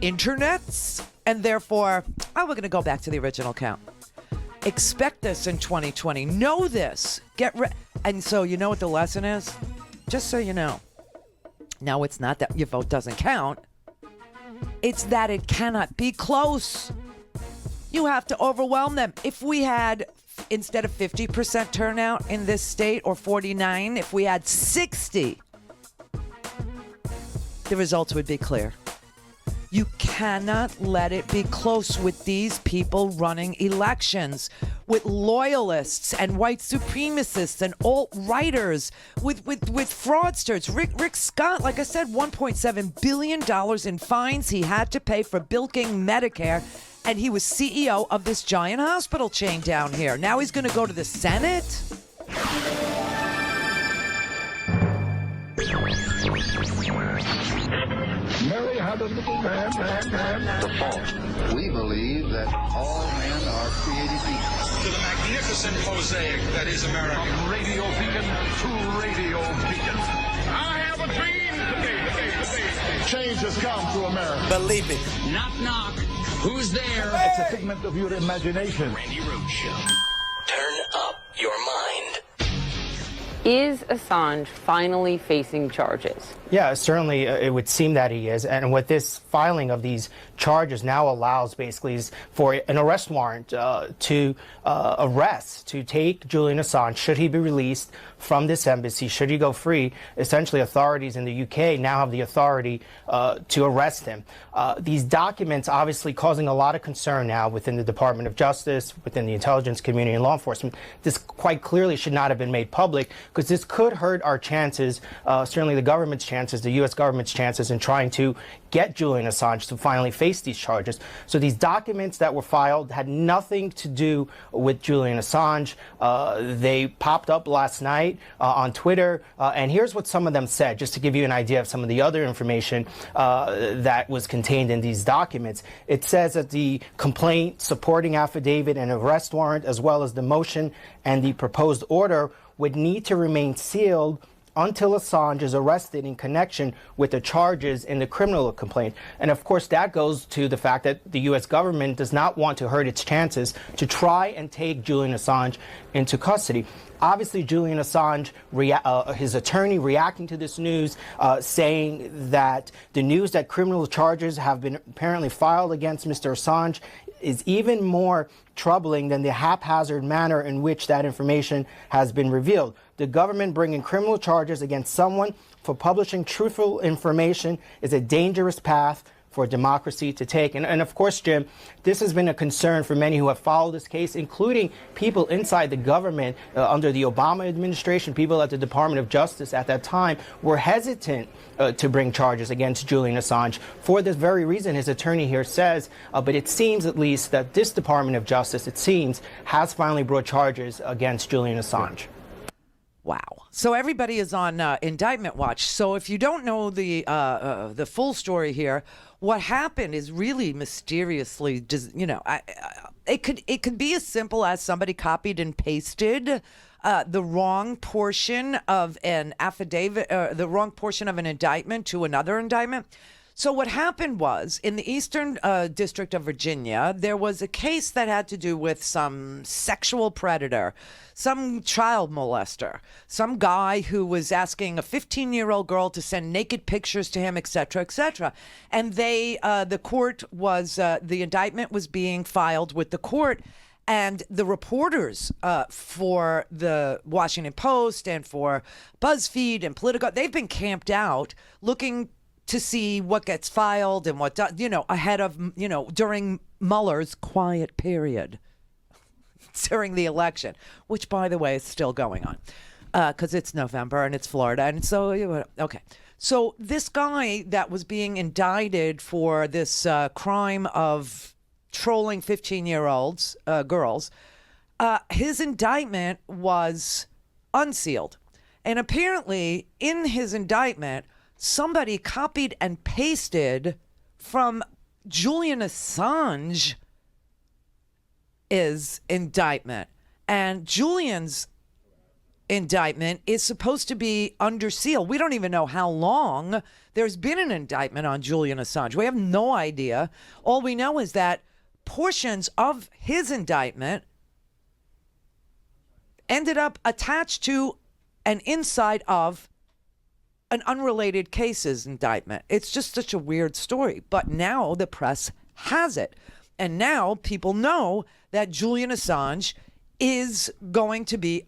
internets, and therefore, we're going to go back to the original count. Expect this in 2020. Know this. And so you know what the lesson is? Just so you know. Now, it's not that your vote doesn't count. It's that it cannot be close. You have to overwhelm them. If we had, instead of 50% turnout in this state, or 49, if we had 60, the results would be clear. You cannot let it be close with these people running elections, with loyalists and white supremacists and alt-righters, with fraudsters. Rick Scott, like I said, $1.7 billion in fines he had to pay for bilking Medicare, and he was CEO of this giant hospital chain down here. Now he's going to go to the Senate? Mary had a little man. The fault. We believe that all men are created equal. To the magnificent mosaic that is America. From radio beacon to radio beacon. I have a dream today. Change has come to America. Believe it. Knock, knock. Who's there? It's a figment of your imagination. Randi Rhodes Show. Turn up your mind. Is Assange finally facing charges? Yeah, certainly it would seem that he is. And what this filing of these charges now allows basically is for an arrest warrant to take Julian Assange, should he be released from this embassy, should he go free. Essentially, authorities in the UK now have the authority to arrest him. These documents obviously causing a lot of concern now within the Department of Justice, within the intelligence community and law enforcement. This quite clearly should not have been made public because this could hurt our chances, certainly the government's chances, the U.S. government's chances in trying to get Julian Assange to finally face these charges. So these documents that were filed had nothing to do with Julian Assange. They popped up last night on Twitter, and here's what some of them said, just to give you an idea of some of the other information that was contained in these documents. It says that the complaint, supporting affidavit, and arrest warrant, as well as the motion and the proposed order, would need to remain sealed until Assange is arrested in connection with the charges in the criminal complaint. And of course, that goes to the fact that the U.S. government does not want to hurt its chances to try and take Julian Assange into custody. Obviously, Julian Assange, his attorney reacting to this news, saying that the news that criminal charges have been apparently filed against Mr. Assange is even more troubling than the haphazard manner in which that information has been revealed. The government bringing criminal charges against someone for publishing truthful information is a dangerous path for democracy to take. And of course, Jim, this has been a concern for many who have followed this case, including people inside the government under the Obama administration. People at the Department of Justice at that time were hesitant to bring charges against Julian Assange for this very reason his attorney here says. But it seems at least that this Department of Justice, it seems, has finally brought charges against Julian Assange. Wow. So everybody is on indictment watch. So if you don't know the full story here, what happened is really mysteriously, it could be as simple as somebody copied and pasted the wrong portion of an affidavit, the wrong portion of an indictment to another indictment. So what happened was, in the Eastern District of Virginia, there was a case that had to do with some sexual predator, some child molester, some guy who was asking a 15-year-old girl to send naked pictures to him, et cetera, et cetera. And the court was, the indictment was being filed with the court. And the reporters for the Washington Post and for BuzzFeed and Politico, they've been camped out looking to see what gets filed and what, ahead of, during Mueller's quiet period during the election, which, by the way, is still going on because it's November and it's Florida. And so, okay. So this guy that was being indicted for this crime of trolling 15-year-olds, girls, his indictment was unsealed. And apparently in his indictment, somebody copied and pasted from Julian Assange's indictment. And Julian's indictment is supposed to be under seal. We don't even know how long there's been an indictment on Julian Assange. We have no idea. All we know is that portions of his indictment ended up attached to and inside of an unrelated cases indictment. It's just such a weird story. But now the press has it. And now people know that Julian Assange is going to be,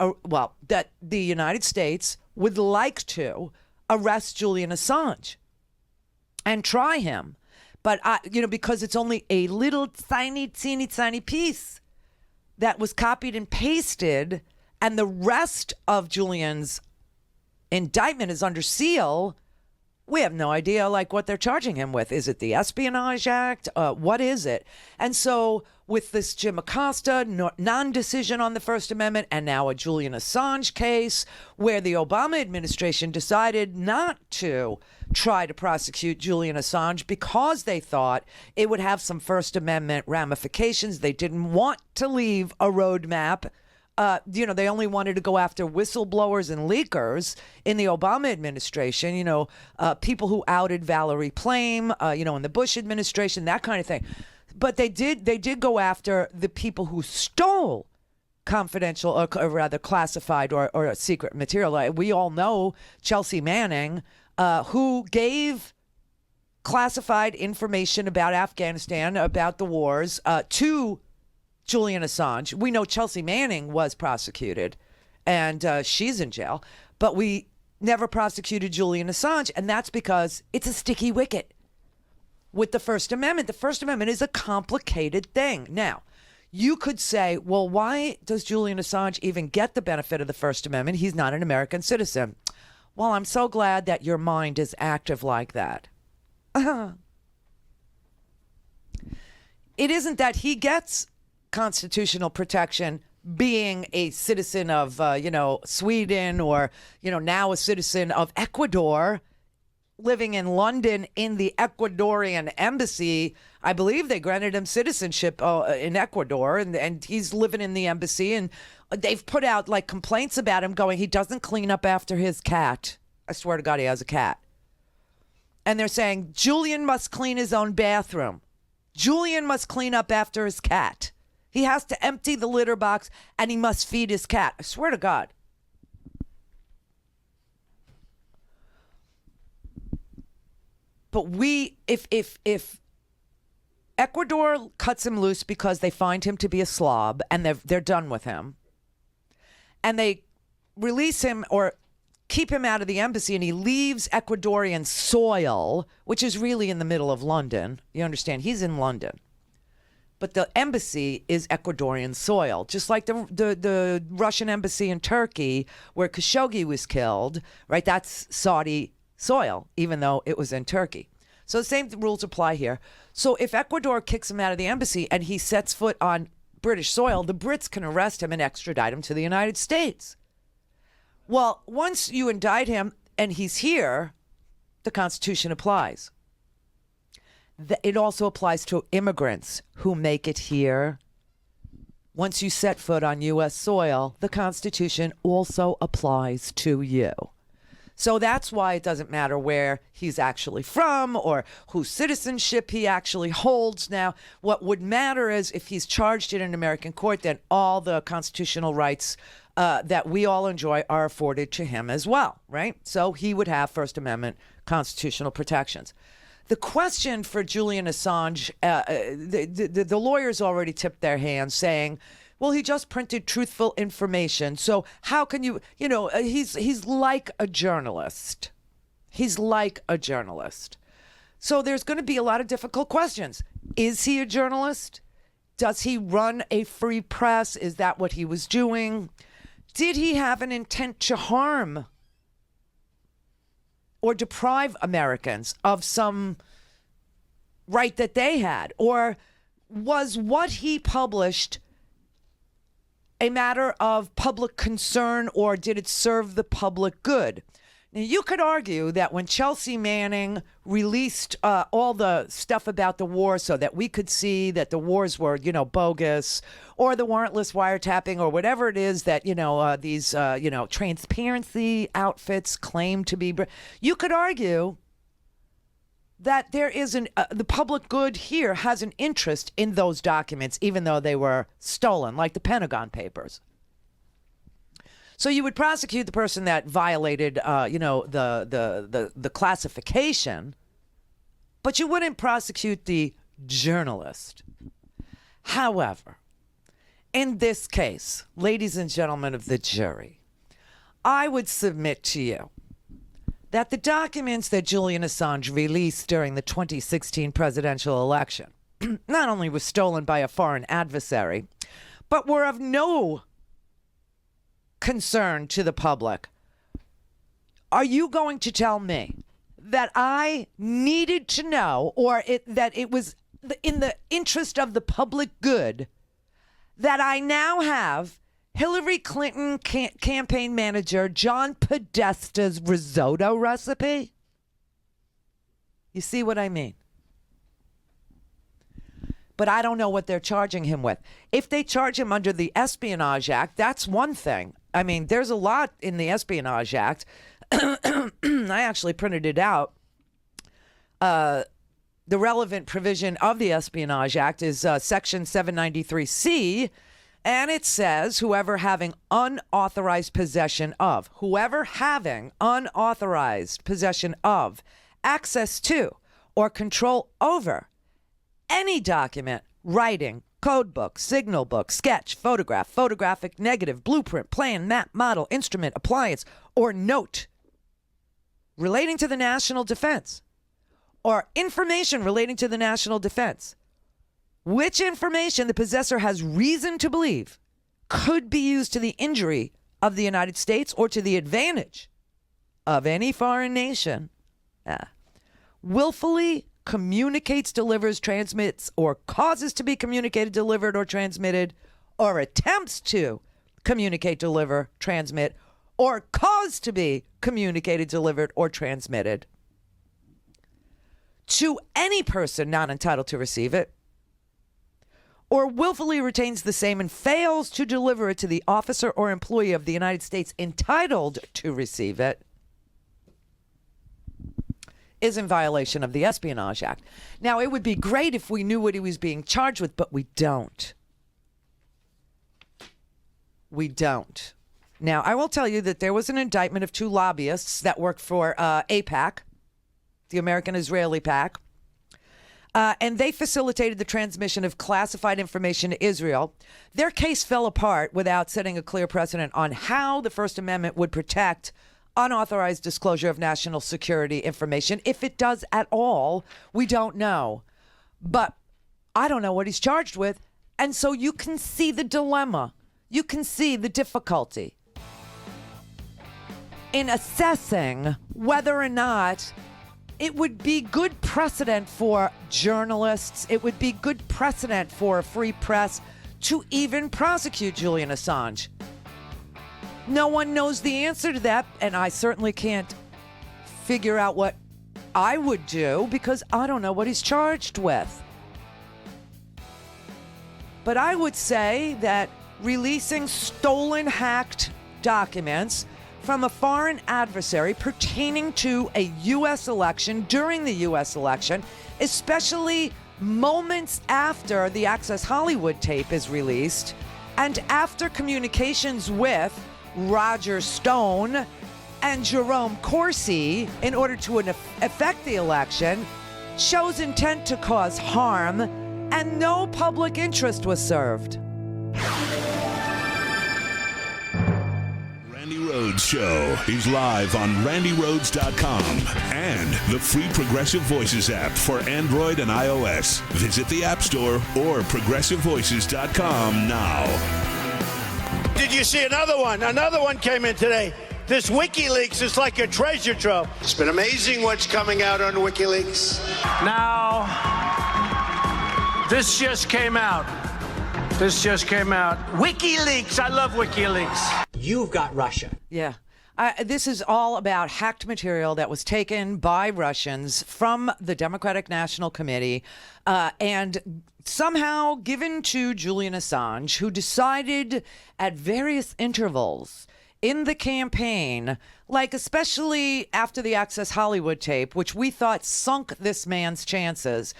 that the United States would like to arrest Julian Assange and try him. But, because it's only a little tiny, teeny, tiny piece that was copied and pasted, and the rest of Julian's indictment is under seal, we have no idea what they're charging him with. Is it the Espionage Act? What is it? And so with this Jim Acosta non-decision on the First Amendment and now a Julian Assange case where the Obama administration decided not to try to prosecute Julian Assange because they thought it would have some First Amendment ramifications. They didn't want to leave a roadmap. They only wanted to go after whistleblowers and leakers in the Obama administration, people who outed Valerie Plame, in the Bush administration, that kind of thing. But they did go after the people who stole confidential or rather classified or secret material. We all know Chelsea Manning, who gave classified information about Afghanistan, about the wars, to Julian Assange. We know Chelsea Manning was prosecuted and she's in jail, but we never prosecuted Julian Assange, and that's because it's a sticky wicket with the First Amendment. The First Amendment is a complicated thing. Now, you could say, well, why does Julian Assange even get the benefit of the First Amendment? He's not an American citizen. Well, I'm so glad that your mind is active like that. It isn't that he gets constitutional protection being a citizen of, Sweden or, now a citizen of Ecuador, living in London in the Ecuadorian embassy. I believe they granted him citizenship in Ecuador, and he's living in the embassy, and they've put out complaints about him going, he doesn't clean up after his cat. I swear to God, he has a cat. And they're saying Julian must clean his own bathroom. Julian must clean up after his cat. He has to empty the litter box and he must feed his cat. I swear to God. But if Ecuador cuts him loose because they find him to be a slob and they're done with him, and they release him or keep him out of the embassy and he leaves Ecuadorian soil, which is really in the middle of London. You understand? He's in London. But the embassy is Ecuadorian soil, just like the Russian embassy in Turkey where Khashoggi was killed, right? That's Saudi soil, even though it was in Turkey. So the same rules apply here. So if Ecuador kicks him out of the embassy and he sets foot on British soil, the Brits can arrest him and extradite him to the United States. Well, once you indict him and he's here, the Constitution applies. It also applies to immigrants who make it here. Once you set foot on U.S. soil, the Constitution also applies to you. So that's why it doesn't matter where he's actually from or whose citizenship he actually holds now. What would matter is if he's charged in an American court, then all the constitutional rights that we all enjoy are afforded to him as well, right? So he would have First Amendment constitutional protections. The question for Julian Assange, the lawyers already tipped their hands saying, well, he just printed truthful information. So how can you, he's like a journalist. He's like a journalist. So there's going to be a lot of difficult questions. Is he a journalist? Does he run a free press? Is that what he was doing? Did he have an intent to harm or deprive Americans of some right that they had? Or was what he published a matter of public concern, or did it serve the public good? Now, you could argue that when Chelsea Manning released all the stuff about the war so that we could see that the wars were, bogus, or the warrantless wiretapping, or whatever it is that, these, transparency outfits claim to be, you could argue that there is the public good here has an interest in those documents, even though they were stolen, like the Pentagon Papers. So you would prosecute the person that violated, the classification, but you wouldn't prosecute the journalist. However, in this case, ladies and gentlemen of the jury, I would submit to you that the documents that Julian Assange released during the 2016 presidential election not only were stolen by a foreign adversary, but were of no concern to the public. Are you going to tell me that I needed to know, or that it was in the interest of the public good, that I now have Hillary Clinton campaign manager John Podesta's risotto recipe? You see what I mean? But I don't know what they're charging him with. If they charge him under the Espionage Act, that's one thing. I mean, there's a lot in the Espionage Act. I actually printed it out. The relevant provision of the Espionage Act is Section 793C, and it says whoever having unauthorized possession of, access to, or control over any document, writing, code book, signal book, sketch, photograph, photographic negative, blueprint, plan, map, model, instrument, appliance, or note relating to the national defense, or information relating to the national defense, which information the possessor has reason to believe could be used to the injury of the United States or to the advantage of any foreign nation, willfully communicates, delivers, transmits, or causes to be communicated, delivered, or transmitted, or attempts to communicate, deliver, transmit, or cause to be communicated, delivered, or transmitted to any person not entitled to receive it, or willfully retains the same and fails to deliver it to the officer or employee of the United States entitled to receive it, is in violation of the Espionage Act. Now, it would be great if we knew what he was being charged with, but we don't. We don't. Now, I will tell you that there was an indictment of 2 lobbyists that worked for AIPAC, the American-Israeli PAC, and they facilitated the transmission of classified information to Israel. Their case fell apart without setting a clear precedent on how the First Amendment would protect unauthorized disclosure of national security information. If it does at all, we don't know. But I don't know what he's charged with, and so you can see the dilemma. You can see the difficulty in assessing whether or not it would be good precedent for journalists, it would be good precedent for a free press to even prosecute Julian Assange. No one knows the answer to that, and I certainly can't figure out what I would do because I don't know what he's charged with. But I would say that releasing stolen, hacked documents from a foreign adversary pertaining to a U.S. election, during the U.S. election, especially moments after the Access Hollywood tape is released, and after communications with Roger Stone and Jerome Corsi in order to affect the election, shows intent to cause harm, and no public interest was served. Randi Rhodes Show is live on RandiRhodes.com and the free Progressive Voices app for Android and iOS. Visit the App Store or ProgressiveVoices.com now. Did you see another one? Another one came in today. This WikiLeaks is like a treasure trove. It's been amazing what's coming out on WikiLeaks. Now, this just came out. WikiLeaks. I love WikiLeaks. You've got Russia. Yeah. This is all about hacked material that was taken by Russians from the Democratic National Committee and somehow given to Julian Assange, who decided at various intervals in the campaign, like especially after the Access Hollywood tape, which we thought sunk this man's chances,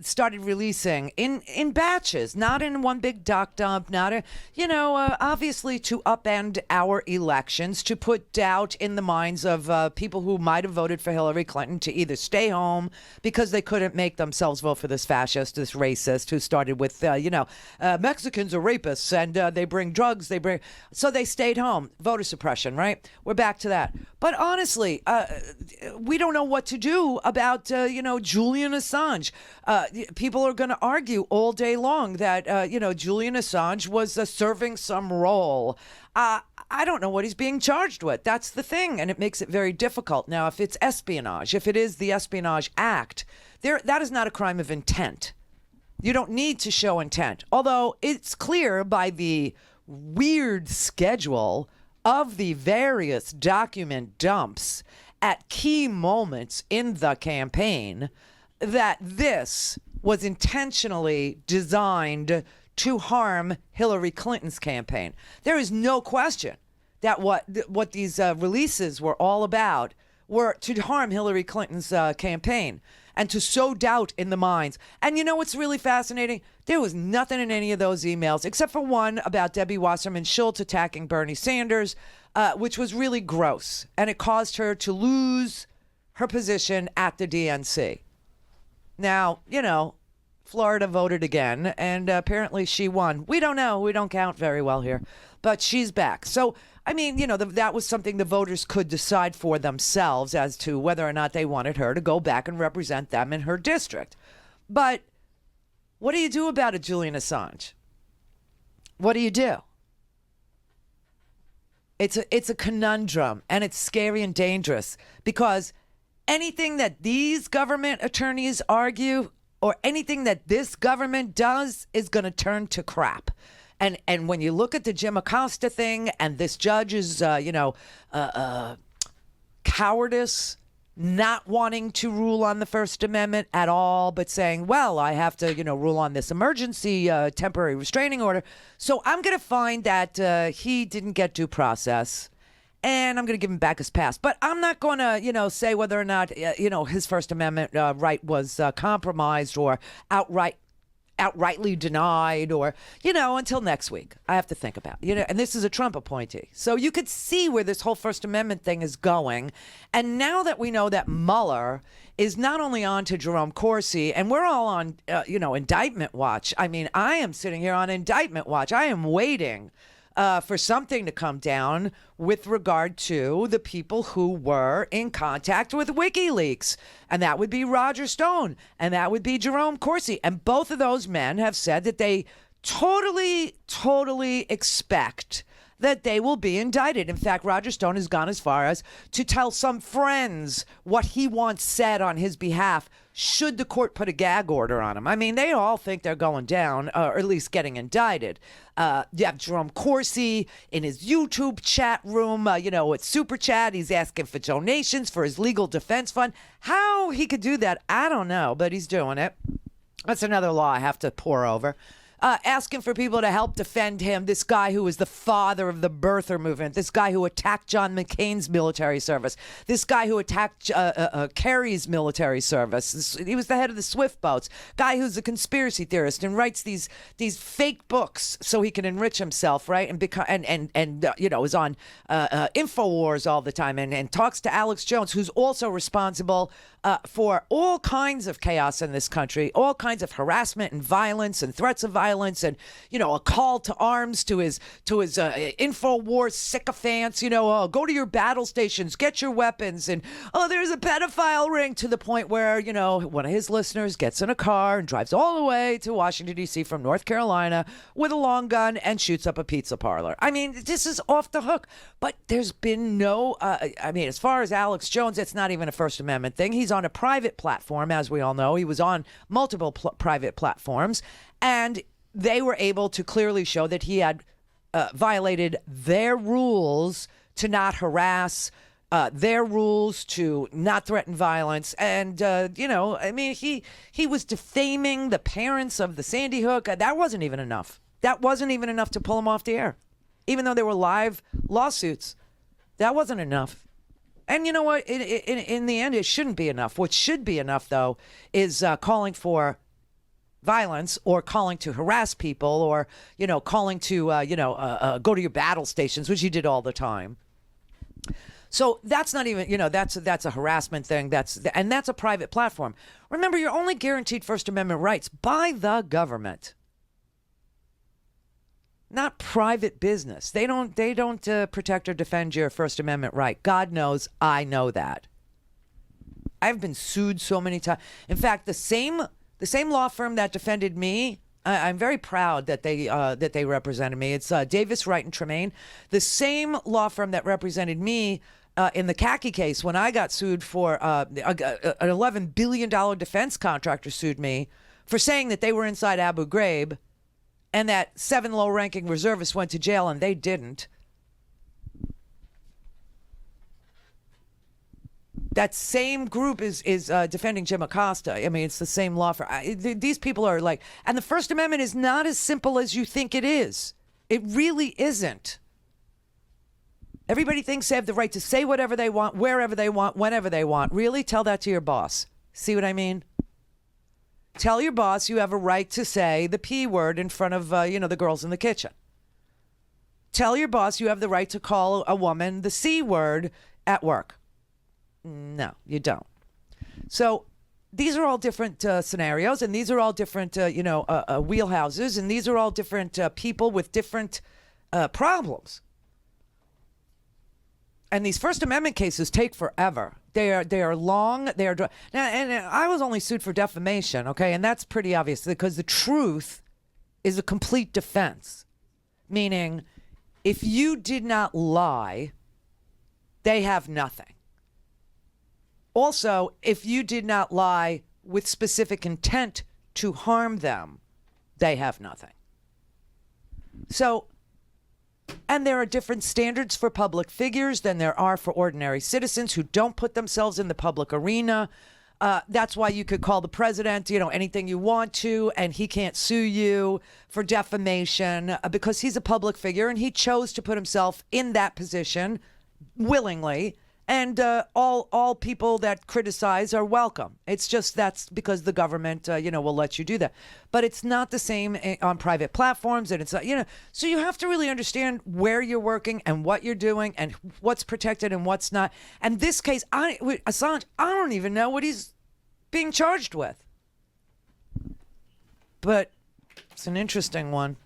started releasing in batches, not in one big doc dump, obviously to upend our elections, to put doubt in the minds of people who might have voted for Hillary Clinton to either stay home because they couldn't make themselves vote for this fascist, this racist who started with, Mexicans are rapists and they bring drugs, so they stayed home. Voter suppression, right? We're back to that. But honestly, we don't know what to do about, Julian Assange. People are going to argue all day long that, Julian Assange was serving some role. I don't know what he's being charged with. That's the thing, and it makes it very difficult. Now, if it's espionage, if it is the Espionage Act, that is not a crime of intent. You don't need to show intent, although it's clear by the weird schedule of the various document dumps at key moments in the campaign that this was intentionally designed to harm Hillary Clinton's campaign. There is no question that what these releases were all about were to harm Hillary Clinton's campaign and to sow doubt in the minds. And you know what's really fascinating? There was nothing in any of those emails except for one about Debbie Wasserman Schultz attacking Bernie Sanders, which was really gross. And it caused her to lose her position at the DNC. Now, Florida voted again, and apparently she won. We don't know. We don't count very well here. But she's back. So, that was something the voters could decide for themselves as to whether or not they wanted her to go back and represent them in her district. But what do you do about it, Julian Assange? What do you do? It's a conundrum, and it's scary and dangerous because anything that these government attorneys argue or anything that this government does is going to turn to crap. And when you look at the Jim Acosta thing and this judge's, cowardice, not wanting to rule on the First Amendment at all, but saying, well, I have to, rule on this emergency temporary restraining order. So I'm going to find that he didn't get due process and I'm going to give him back his pass. But I'm not going to, say whether or not, his First Amendment right was compromised or outrightly denied or, until next week. I have to think about it. And this is a Trump appointee. So you could see where this whole First Amendment thing is going. And now that we know that Mueller is not only on to Jerome Corsi, and we're all on, indictment watch. I mean, I am sitting here on indictment watch. I am waiting for something to come down with regard to the people who were in contact with WikiLeaks. And that would be Roger Stone, and that would be Jerome Corsi. And both of those men have said that they totally expect that they will be indicted. In fact, Roger Stone has gone as far as to tell some friends what he wants said on his behalf should the court put a gag order on him. I mean, they all think they're going down, or at least getting indicted. You have Jerome Corsi in his YouTube chat room, with Super Chat. He's asking for donations for his legal defense fund. How he could do that, I don't know, but he's doing it. That's another law I have to pore over. Asking for people to help defend him, this guy who was the father of the birther movement, this guy who attacked John McCain's military service, this guy who attacked Kerry's military service. He was the head of the Swift boats, guy who's a conspiracy theorist and writes these fake books so he can enrich himself, right? And is on InfoWars all the time and talks to Alex Jones, who's also responsible for all kinds of chaos in this country, all kinds of harassment and violence and threats of violence and, a call to arms to his InfoWars sycophants, go to your battle stations, get your weapons. And, there's a pedophile ring, to the point where, one of his listeners gets in a car and drives all the way to Washington, D.C. from North Carolina with a long gun and shoots up a pizza parlor. I mean, this is off the hook. But there's been no, as far as Alex Jones, it's not even a First Amendment thing. He's on a private platform, as we all know. He was on multiple private platforms, and they were able to clearly show that he had violated their rules to not harass, their rules to not threaten violence. And, he was defaming the parents of the Sandy Hook. That wasn't even enough. That wasn't even enough to pull him off the air, even though there were live lawsuits. That wasn't enough. And you know what? In the end, it shouldn't be enough. What should be enough, though, is calling for violence or calling to harass people or, calling to, go to your battle stations, which you did all the time. So that's not even, that's a harassment thing. That's a private platform. Remember, you're only guaranteed First Amendment rights by the government, not private business. They don't protect or defend your First Amendment right. God knows I know that. I've been sued so many times. In fact, the same law firm that defended me, I'm very proud that they represented me. It's Davis, Wright, and Tremaine. The same law firm that represented me in the khaki case when I got sued for an $11 billion defense contractor sued me for saying that they were inside Abu Ghraib and that 7 low-ranking reservists went to jail and they didn't. That same group is defending Jim Acosta. I mean, it's the same law firm. These people are like, and the First Amendment is not as simple as you think it is. It really isn't. Everybody thinks they have the right to say whatever they want, wherever they want, whenever they want. Really? Tell that to your boss. See what I mean? Tell your boss you have a right to say the P word in front of, the girls in the kitchen. Tell your boss you have the right to call a woman the C word at work. No, you don't. So these are all different scenarios, and these are all different, wheelhouses, and these are all different people with different problems. And these First Amendment cases take forever. They are long. Now, and I was only sued for defamation, okay, and that's pretty obvious because the truth is a complete defense, meaning if you did not lie, they have nothing. Also, if you did not lie with specific intent to harm them, they have nothing. So, and there are different standards for public figures than there are for ordinary citizens who don't put themselves in the public arena. That's why you could call the president, anything you want to, and he can't sue you for defamation because he's a public figure and he chose to put himself in that position willingly. And all people that criticize are welcome. It's just that's because the government, will let you do that. But it's not the same on private platforms, and it's not, So you have to really understand where you're working and what you're doing and what's protected and what's not. And this case, with Assange, I don't even know what he's being charged with. But it's an interesting one.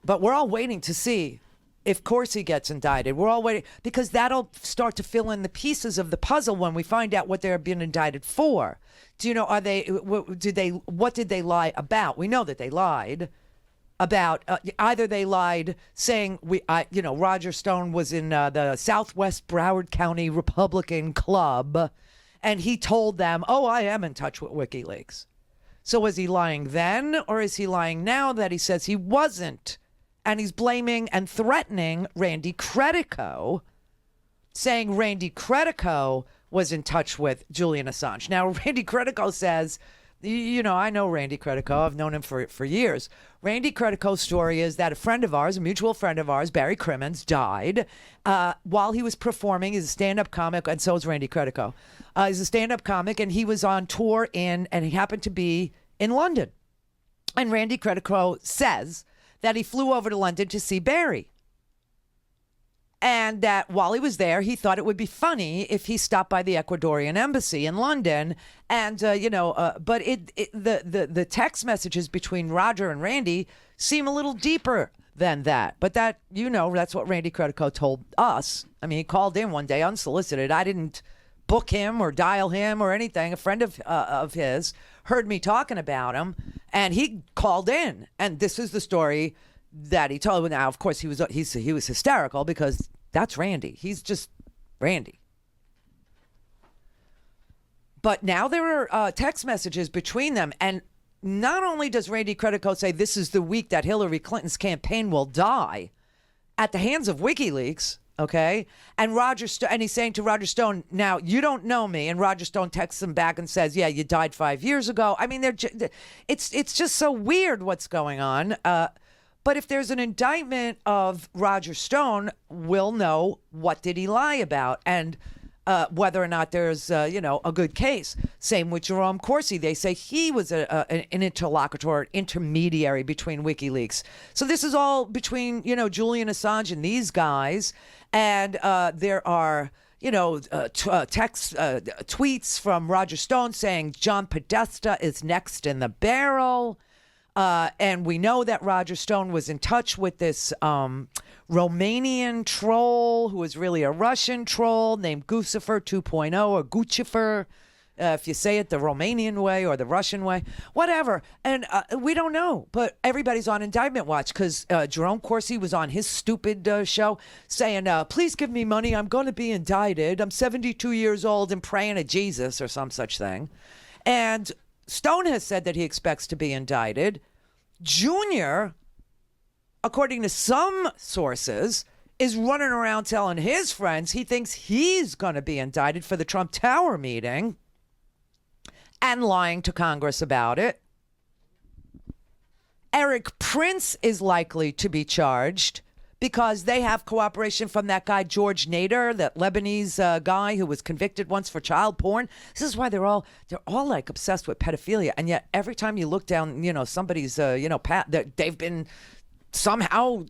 But we're all waiting to see. Of course he gets indicted. We're all waiting because that'll start to fill in the pieces of the puzzle when we find out what they're being indicted for. Do you know? What did they lie about? We know that they lied about. Either they lied saying Roger Stone was in the Southwest Broward County Republican Club, and he told them, "Oh, I am in touch with WikiLeaks." So was he lying then, or is he lying now that he says he wasn't? And he's blaming and threatening Randi Credico, saying Randi Credico was in touch with Julian Assange. Now, Randi Credico says, I know Randi Credico. I've known him for years. Randi Credico's story is that a friend of ours, a mutual friend of ours, Barry Crimmins, died while he was performing. He's a stand-up comic, and so is Randi Credico. He's a stand-up comic, and he was on tour and he happened to be in London. And Randi Credico says that he flew over to London to see Barry. And that while he was there, he thought it would be funny if he stopped by the Ecuadorian embassy in London. And, but the text messages between Roger and Randi seem a little deeper than that. But that, that's what Randi Credico told us. I mean, he called in one day unsolicited. I didn't book him or dial him or anything. A friend of his heard me talking about him, and he called in, and this is the story that he told. Now, of course, he was hysterical because that's Randi. He's just Randi. But now there are text messages between them, and not only does Randi Credico say this is the week that Hillary Clinton's campaign will die at the hands of WikiLeaks. Okay. And he's saying to Roger Stone, now you don't know me. And Roger Stone texts him back and says, yeah, you died 5 years ago. I mean, it's just so weird what's going on. But if there's an indictment of Roger Stone, we'll know what did he lie about and whether or not there's, a good case. Same with Jerome Corsi. They say he was an interlocutor, an intermediary between WikiLeaks. So this is all between, Julian Assange and these guys. And there are, tweets from Roger Stone saying John Podesta is next in the barrel. And we know that Roger Stone was in touch with this Romanian troll who is really a Russian troll named Guccifer 2.0 or Guccifer, if you say it the Romanian way or the Russian way, whatever. And we don't know, but everybody's on indictment watch because Jerome Corsi was on his stupid show saying, please give me money. I'm going to be indicted. I'm 72 years old and praying to Jesus or some such thing. And Stone has said that he expects to be indicted. Junior, according to some sources, is running around telling his friends he thinks he's going to be indicted for the Trump Tower meeting and lying to Congress about it. Eric Prince is likely to be charged because they have cooperation from that guy, George Nader, that Lebanese guy who was convicted once for child porn. This is why they're all like obsessed with pedophilia. And yet every time you look down, somebody's, they've been somehow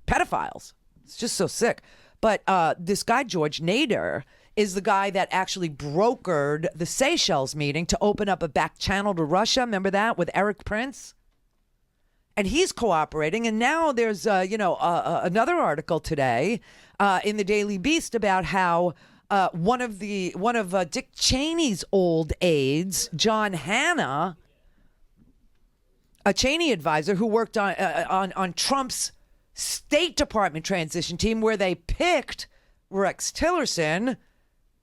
pedophiles. It's just so sick. But this guy, George Nader, is the guy that actually brokered the Seychelles meeting to open up a back channel to Russia. Remember that with Eric Prince? And he's cooperating. And now there's, another article today in the Daily Beast about how one of Dick Cheney's old aides, John Hanna, a Cheney advisor who worked on Trump's State Department transition team, where they picked Rex Tillerson,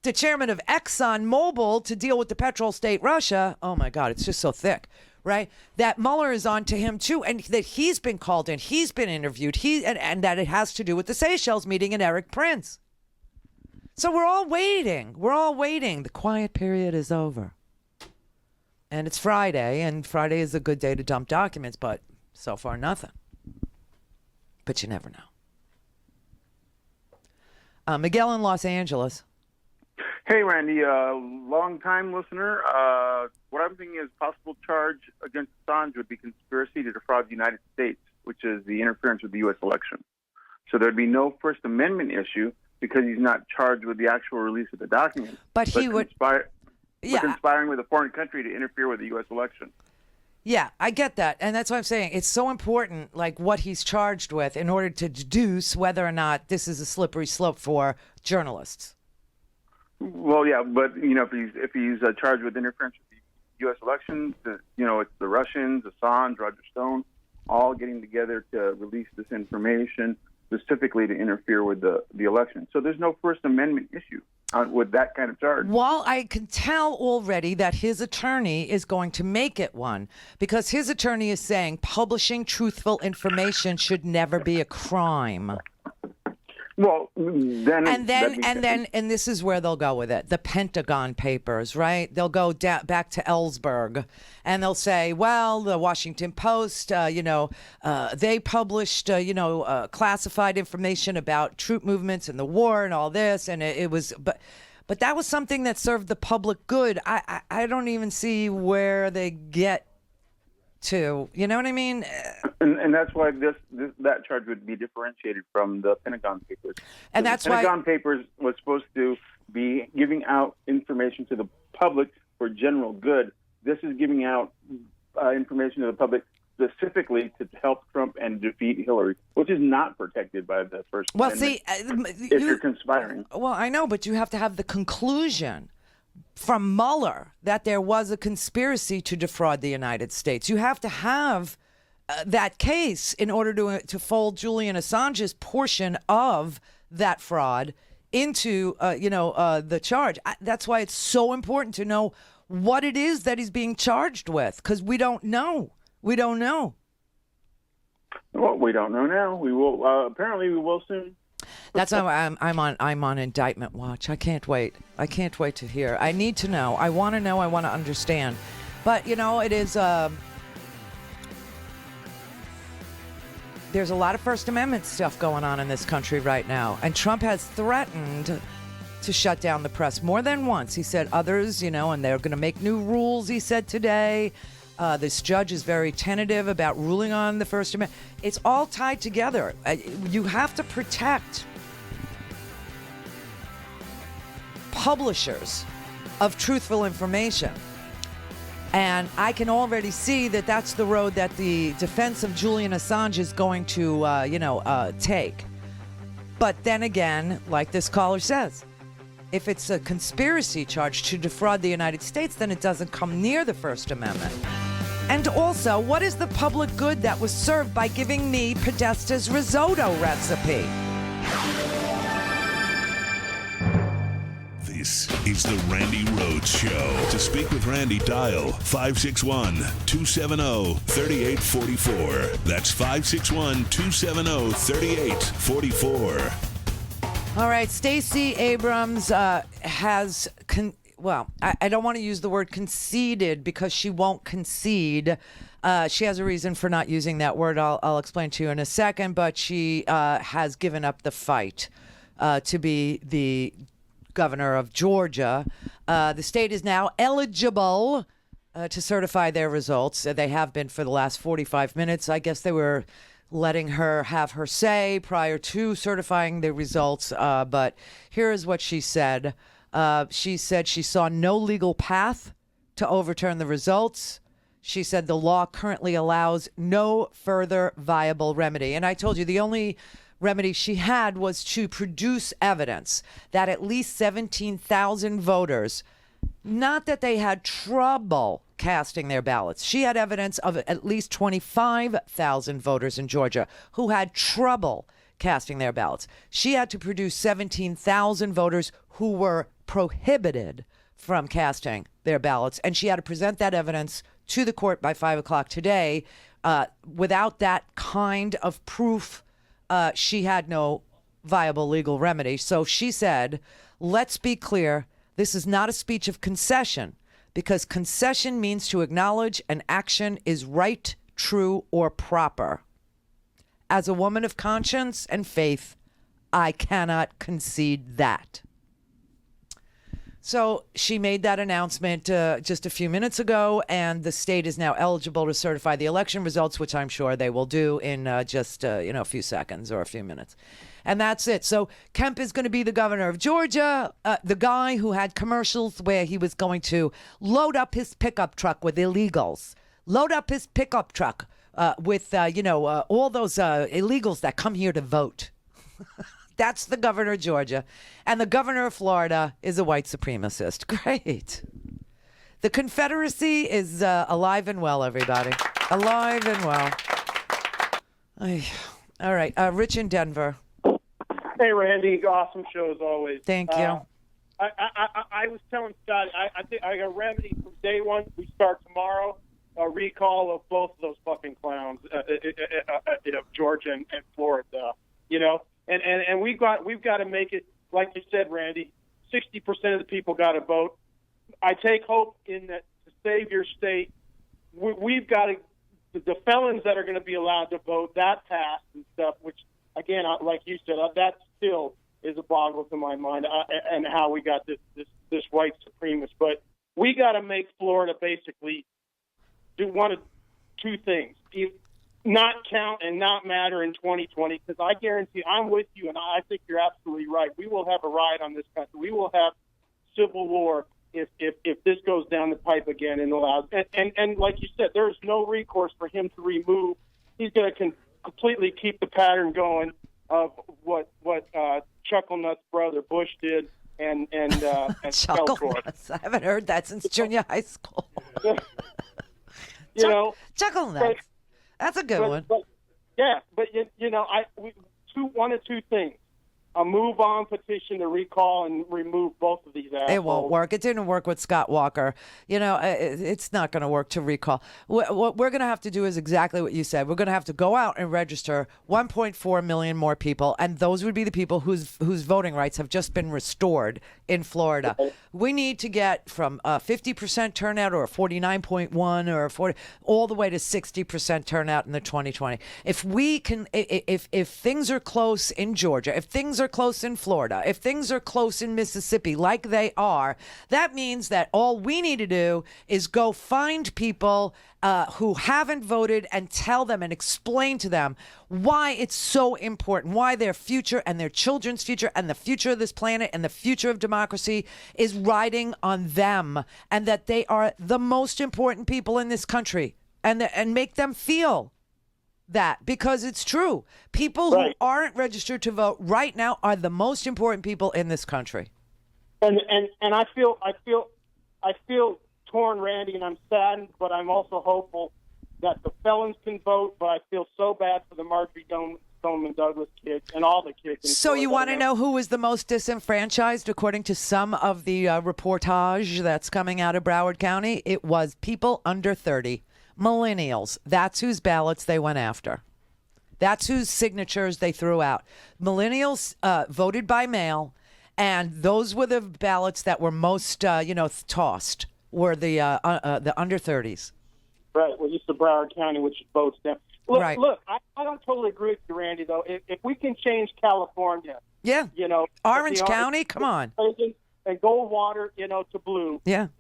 the chairman of ExxonMobil, to deal with the petrol state Russia. Oh my God, it's just so thick. Right, that Mueller is on to him too, and that he's been called in, he's been interviewed, and that it has to do with the Seychelles meeting and Eric Prince. So we're all waiting. The quiet period is over, and it's Friday, and Friday is a good day to dump documents, but so far nothing. But you never know. Miguel in Los Angeles. Hey, Randy, long-time listener. What I'm thinking is possible charge against Assange would be conspiracy to defraud the United States, which is the interference with the U.S. election. So there'd be no First Amendment issue because he's not charged with the actual release of the document. But he would... conspiring with a foreign country to interfere with the U.S. election. Yeah, I get that. And that's what I'm saying. It's so important, like what he's charged with, in order to deduce whether or not this is a slippery slope for journalists. Well, yeah, but if he's charged with interference with the U.S. elections, it's the Russians, Assange, Roger Stone, all getting together to release this information specifically to interfere with the election. So there's no First Amendment issue with that kind of charge. Well, I can tell already that his attorney is going to make it one, because his attorney is saying publishing truthful information should never be a crime. Well, then this is where they'll go with it. The Pentagon Papers, right? They'll go back to Ellsberg, and they'll say, well, the Washington Post, they published, classified information about troop movements and the war and all this, and it was, but that was something that served the public good. I don't even see where they get to, you know what I mean? And that's why that charge would be differentiated from the Pentagon Papers. And that's the Pentagon Papers was supposed to be giving out information to the public for general good. This is giving out information to the public specifically to help Trump and defeat Hillary, which is not protected by the First Amendment. If you're conspiring. Well, I know, but you have to have the conclusion from Mueller that there was a conspiracy to defraud the United States. You have to have that case in order to fold Julian Assange's portion of that fraud into the charge. That's why it's so important to know what it is that he's being charged with, because we don't know. We don't know. Well, we don't know now. We will. Apparently, we will soon. That's how I'm on indictment watch. I can't wait. I can't wait to hear. I need to know. I want to know. I want to understand. But it is. There's a lot of First Amendment stuff going on in this country right now, and Trump has threatened to shut down the press more than once. He said others, and they're going to make new rules. He said today. This judge is very tentative about ruling on the First Amendment. It's all tied together. You have to protect publishers of truthful information. And I can already see that that's the road that the defense of Julian Assange is going to, take. But then again, like this caller says, if it's a conspiracy charge to defraud the United States, then it doesn't come near the First Amendment. And also, what is the public good that was served by giving me Podesta's risotto recipe? This is the Randi Rhodes Show. To speak with Randi, dial 561-270-3844. That's 561-270-3844. All right, Stacey Abrams has... I don't want to use the word conceded because she won't concede. She has a reason for not using that word. I'll explain to you in a second. But she has given up the fight to be the governor of Georgia. The state is now eligible to certify their results. They have been for the last 45 minutes. I guess they were letting her have her say prior to certifying the results. But here is what she said. She said she saw no legal path to overturn the results. She said the law currently allows no further viable remedy. And I told you the only remedy she had was to produce evidence that at least 17,000 voters, not that they had trouble casting their ballots. She had evidence of at least 25,000 voters in Georgia who had trouble casting their ballots. She had to produce 17,000 voters who were prohibited from casting their ballots, and she had to present that evidence to the court by 5 o'clock today. Without that kind of proof, she had no viable legal remedy. So she said, let's be clear, this is not a speech of concession, because concession means to acknowledge an action is right, true, or proper. As a woman of conscience and faith, I cannot concede that. So she made that announcement just a few minutes ago, and the state is now eligible to certify the election results, which I'm sure they will do in just a few seconds or a few minutes. And that's it. So Kemp is going to be the governor of Georgia, the guy who had commercials where he was going to load up his pickup truck with illegals, load up his pickup truck with, all those illegals that come here to vote. That's the governor of Georgia. And the governor of Florida is a white supremacist. Great. The Confederacy is alive and well, everybody. Alive and well. All right. Rich in Denver. Hey, Randy. Awesome show as always. Thank you. I was telling Scott, I think I got a remedy from day one. We start tomorrow. A recall of both of those fucking clowns, Georgia and Florida. And we've got to make it, like you said, Randy, 60% of the people got to vote. I take hope in that to save your state. We've got to, the felons that are going to be allowed to vote, that passed and stuff, which, again, like you said, that still is a boggle to my mind, and how we got this white supremacist. But we got to make Florida basically do one of two things. Not count and not matter in 2020, because I guarantee, I'm with you, and I think you're absolutely right. We will have a riot on this country. We will have civil war if this goes down the pipe again and allows. And like you said, there's no recourse for him to remove. He's going to completely keep the pattern going of what Chucklenuts' brother Bush did and Chucklenuts. I haven't heard that since junior high school. Chucklenuts. That's a good one. But one of two things. A move on petition to recall and remove both of these assholes. It won't work. It didn't work with Scott Walker. It's not going to work to recall. What we're going to have to do is exactly what you said. We're going to have to go out and register 1.4 million more people, and those would be the people whose voting rights have just been restored in Florida. We need to get from 50% turnout or 49.1 or 40 all the way to 60% turnout in the 2020. If we can, if things are close in Georgia, if things are close in Florida, if things are close in Mississippi, like they are, that means that all we need to do is go find people who haven't voted and tell them and explain to them why it's so important, why their future and their children's future and the future of this planet and the future of democracy is riding on them, and that they are the most important people in this country, and make them feel that, because it's true. People who aren't registered to vote right now are the most important people in this country. And I feel torn, Randy, and I'm saddened, but I'm also hopeful that the felons can vote. But I feel so bad for the Marjorie Stoneman Douglas kids and all the kids. So you want to know who is the most disenfranchised, according to some of the reportage that's coming out of Broward County? It was people under 30. Millennials. That's whose ballots they went after. That's whose signatures they threw out. Millennials voted by mail, and those were the ballots that were most, tossed, were the under 30s. Right. Well, used to Broward County, which votes down. Look, I don't totally agree with you, Randy, though. If we can change California, Orange County, come on, and Goldwater, to blue, and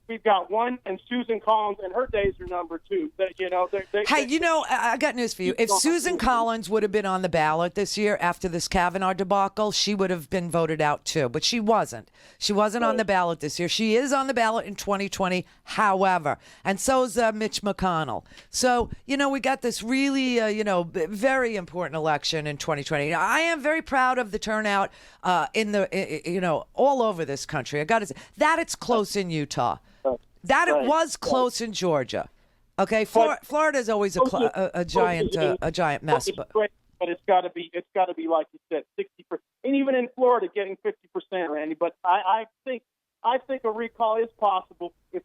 we've got one, and Susan Collins, and her days are numbered too. I got news for you. If Susan Collins would have been on the ballot this year after this Kavanaugh debacle, she would have been voted out too. But she wasn't. She wasn't on the ballot this year. She is on the ballot in 2020, however, and so is Mitch McConnell. So, we got this really, very important election in 2020. I am very proud of the turnout all over this country. I got to say that it's close in Utah. That it was close in Georgia. Okay, Florida is always a giant mess. But it's got to be like you said, 60%, and even in Florida, getting 50%, Randy. But I think a recall is possible if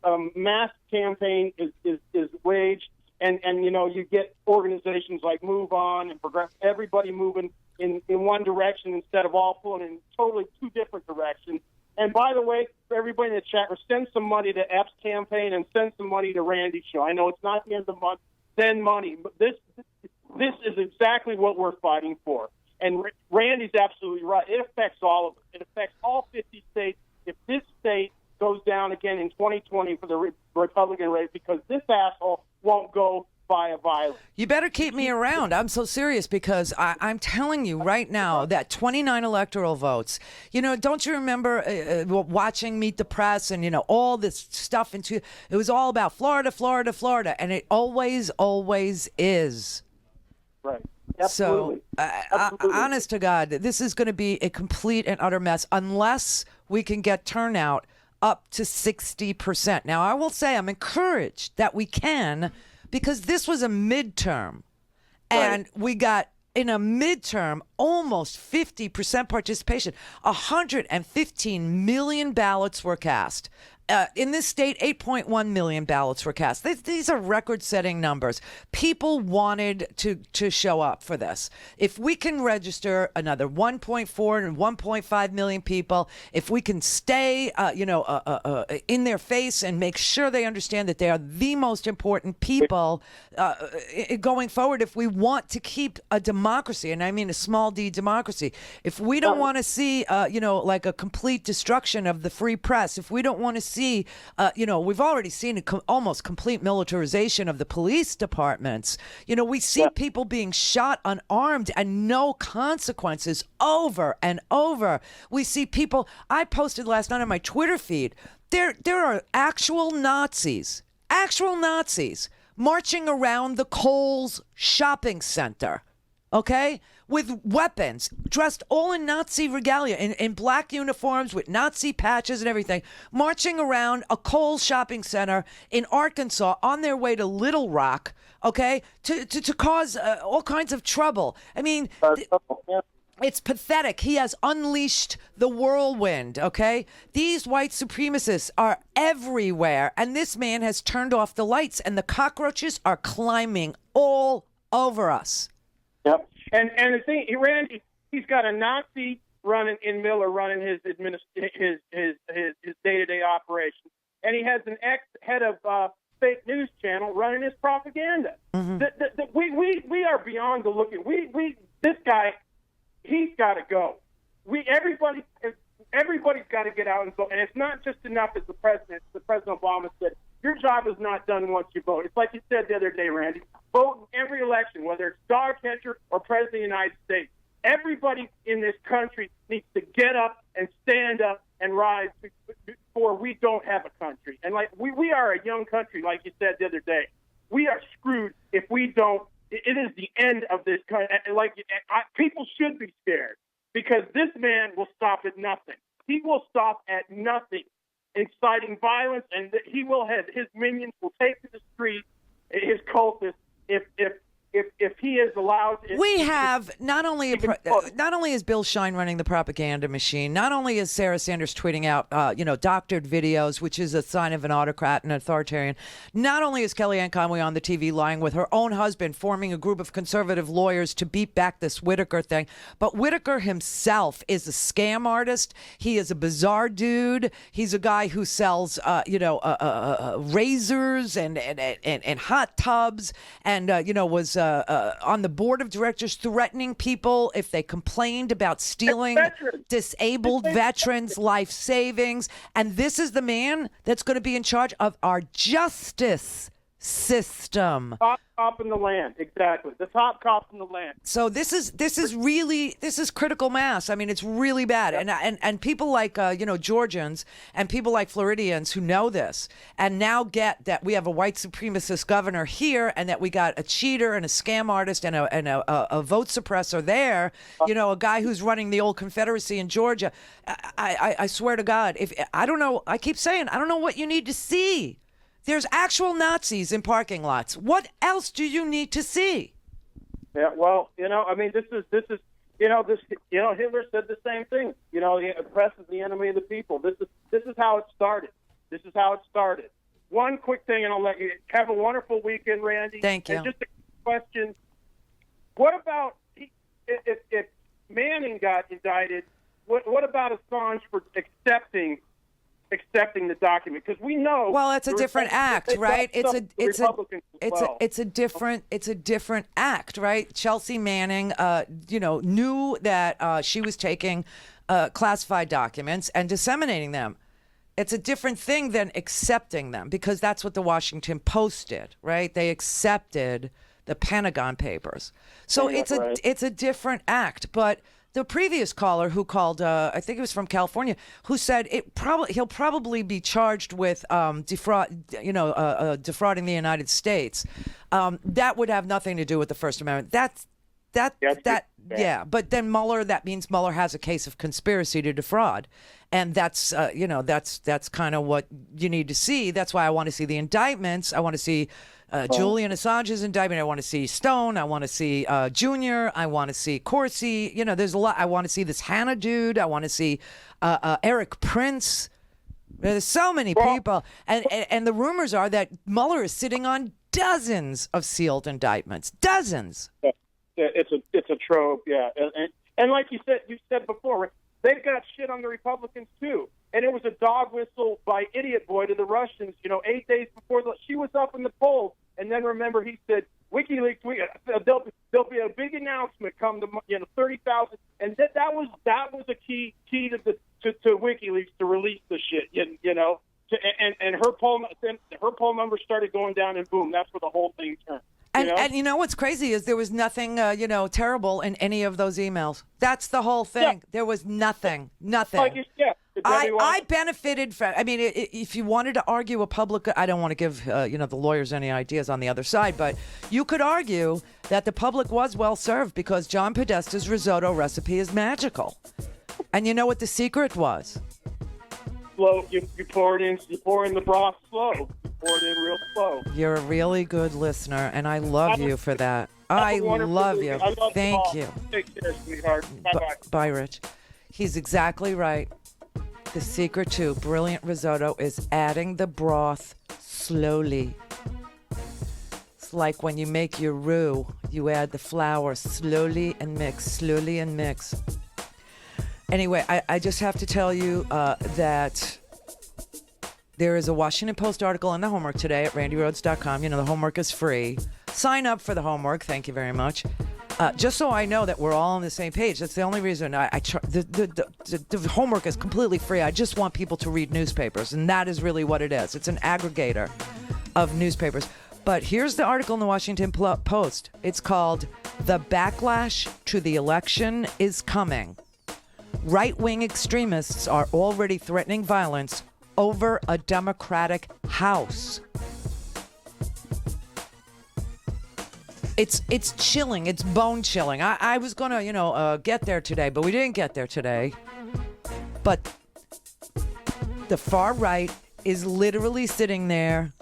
a mass campaign is waged, and you get organizations like Move On and Progress, everybody moving in one direction instead of all pulling in totally two different directions. And by the way, for everybody in the chat, send some money to Epps' campaign and send some money to Randy's show. I know it's not the end of the month. Send money. But this is exactly what we're fighting for. And Randy's absolutely right. It affects all of us. It affects all 50 states. If this state goes down again in 2020 for the Republican race, because this asshole won't go via violence. You better keep me around. I'm so serious because I'm telling you right now that 29 electoral votes, don't you remember watching Meet the Press and, all this stuff it was all about Florida, Florida, Florida. And it always, always is. Right. Absolutely. So, honest to God, this is going to be a complete and utter mess unless we can get turnout up to 60%. Now, I will say I'm encouraged that we can, because this was a midterm, and we got in a midterm almost 50% participation. 115 million ballots were cast. In this state, 8.1 million ballots were cast. These are record-setting numbers. People wanted to show up for this. If we can register another 1.4 and 1.5 million people, if we can stay, in their face and make sure they understand that they are the most important people going forward, if we want to keep a democracy, and I mean a small d democracy, if we don't want to see, like a complete destruction of the free press, if we don't want to see, we've already seen almost complete militarization of the police departments. We see people being shot unarmed and no consequences over and over. We see people, I posted last night on my Twitter feed, there are actual Nazis marching around the Kohl's shopping center, okay? With weapons, dressed all in Nazi regalia, in black uniforms with Nazi patches and everything, marching around a Kohl's shopping center in Arkansas on their way to Little Rock, okay, to cause all kinds of trouble. I mean, it's pathetic. He has unleashed the whirlwind, okay? These white supremacists are everywhere, and this man has turned off the lights, and the cockroaches are climbing all over us. Yep. And the thing, Randy, he's got a Nazi running in Miller, running his day-to-day operation, and he has an ex-head of fake news channel running his propaganda. Mm-hmm. We are beyond the looking. This guy, he's got to go. Everybody's got to get out and vote, and it's not just enough as the President Obama said. Your job is not done once you vote. It's like you said the other day, Randy. Vote in every election, whether it's dog catcher or President of the United States. Everybody in this country needs to get up and stand up and rise before we don't have a country. And like we are a young country, like you said the other day. We are screwed if we don't. It is the end of this country. People should be scared because this man will stop at nothing. He will stop at nothing, inciting violence, and his minions will take to the street, his cultists, if he is allowed. We have not only is Bill Shine running the propaganda machine, not only is Sarah Sanders tweeting out, doctored videos, which is a sign of an autocrat and authoritarian. Not only is Kellyanne Conway on the TV lying with her own husband, forming a group of conservative lawyers to beat back this Whitaker thing, but Whitaker himself is a scam artist. He is a bizarre dude. He's a guy who sells, razors and hot tubs, and was on the board of directors threatening people if they complained about stealing disabled veterans' life savings. And this is the man that's going to be in charge of our justice system. Top cop in the land, exactly. The top cop in the land. So this is critical mass. I mean, it's really bad. Yep. And people like Georgians and people like Floridians who know this and now get that we have a white supremacist governor here and that we got a cheater and a scam artist and a vote suppressor there. A guy who's running the old Confederacy in Georgia. I swear to God, I keep saying I don't know what you need to see. There's actual Nazis in parking lots. What else do you need to see? Yeah, well, this is Hitler said the same thing. The press is the enemy of the people. This is how it started. One quick thing, and I'll let you have a wonderful weekend, Randy. Thank you. And just a question: what about if Manning got indicted? What about Assange for accepting accepting the document because we know. Well, it's a different act, right? It's a different act, right? Chelsea Manning, knew that she was taking classified documents and disseminating them. It's a different thing than accepting them because that's what the Washington Post did, right? They accepted the Pentagon Papers. So it's a different act, but. The previous caller who called, I think it was from California, who said he'll probably be charged with defrauding the United States. That would have nothing to do with the First Amendment. Yeah. But then Mueller, that means Mueller has a case of conspiracy to defraud, and that's kind of what you need to see. That's why I want to see the indictments. I want to see. Julian Assange's indictment. I want to see Stone. I want to see Junior. I want to see Corsi. There's a lot. I want to see this Hannah dude. I want to see Eric Prince. There's so many people. And the rumors are that Mueller is sitting on dozens of sealed indictments. Dozens. Yeah, it's a trope, yeah. And like you said before, they've got shit on the Republicans, too. And it was a dog whistle by Idiot Boy to the Russians, 8 days before she was up in the polls. And then remember, he said, WikiLeaks, there'll be a big announcement come to 30,000. And that was a key to WikiLeaks to release the shit, And her poll numbers started going down, and boom, that's where the whole thing turned. And what's crazy is there was nothing, terrible in any of those emails. That's the whole thing. Yeah. There was nothing. I benefited from. I mean, if you wanted to argue a public, I don't want to give the lawyers any ideas on the other side, but you could argue that the public was well served because John Podesta's risotto recipe is magical. And you know what the secret was? Slow. You pour in the broth slow. You pour it in real slow. You're a really good listener, and I love you for that. I love you. Thank you. Take care, sweetheart. Bye-bye. Bye, Rich. He's exactly right. The secret to brilliant risotto is adding the broth slowly. It's like when you make your roux, you add the flour slowly and mix. Anyway, I just have to tell you that there is a Washington Post article in the homework today at randyrhodes.com. The homework is free. Sign up for the homework. Thank you very much. Just so I know that we're all on the same page. That's the only reason the homework is completely free. I just want people to read newspapers, and that is really what it is. It's an aggregator of newspapers. But here's the article in the Washington Post. It's called "The Backlash to the Election is Coming. Right-wing extremists are already threatening violence over a Democratic House." It's chilling. It's bone chilling. I was gonna, get there today, but we didn't get there today. But the far right is literally sitting there,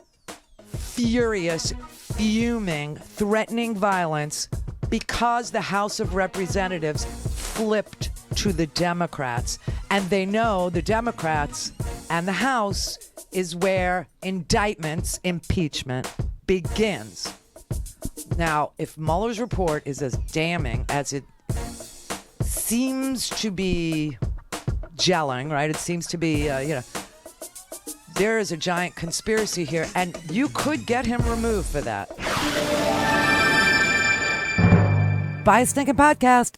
furious, fuming, threatening violence because the House of Representatives flipped to the Democrats, and they know the Democrats and the House is where impeachment begins. Now, if Mueller's report is as damning as it seems to be gelling, right? It seems to be, there is a giant conspiracy here, and you could get him removed for that. Buy a stinking podcast.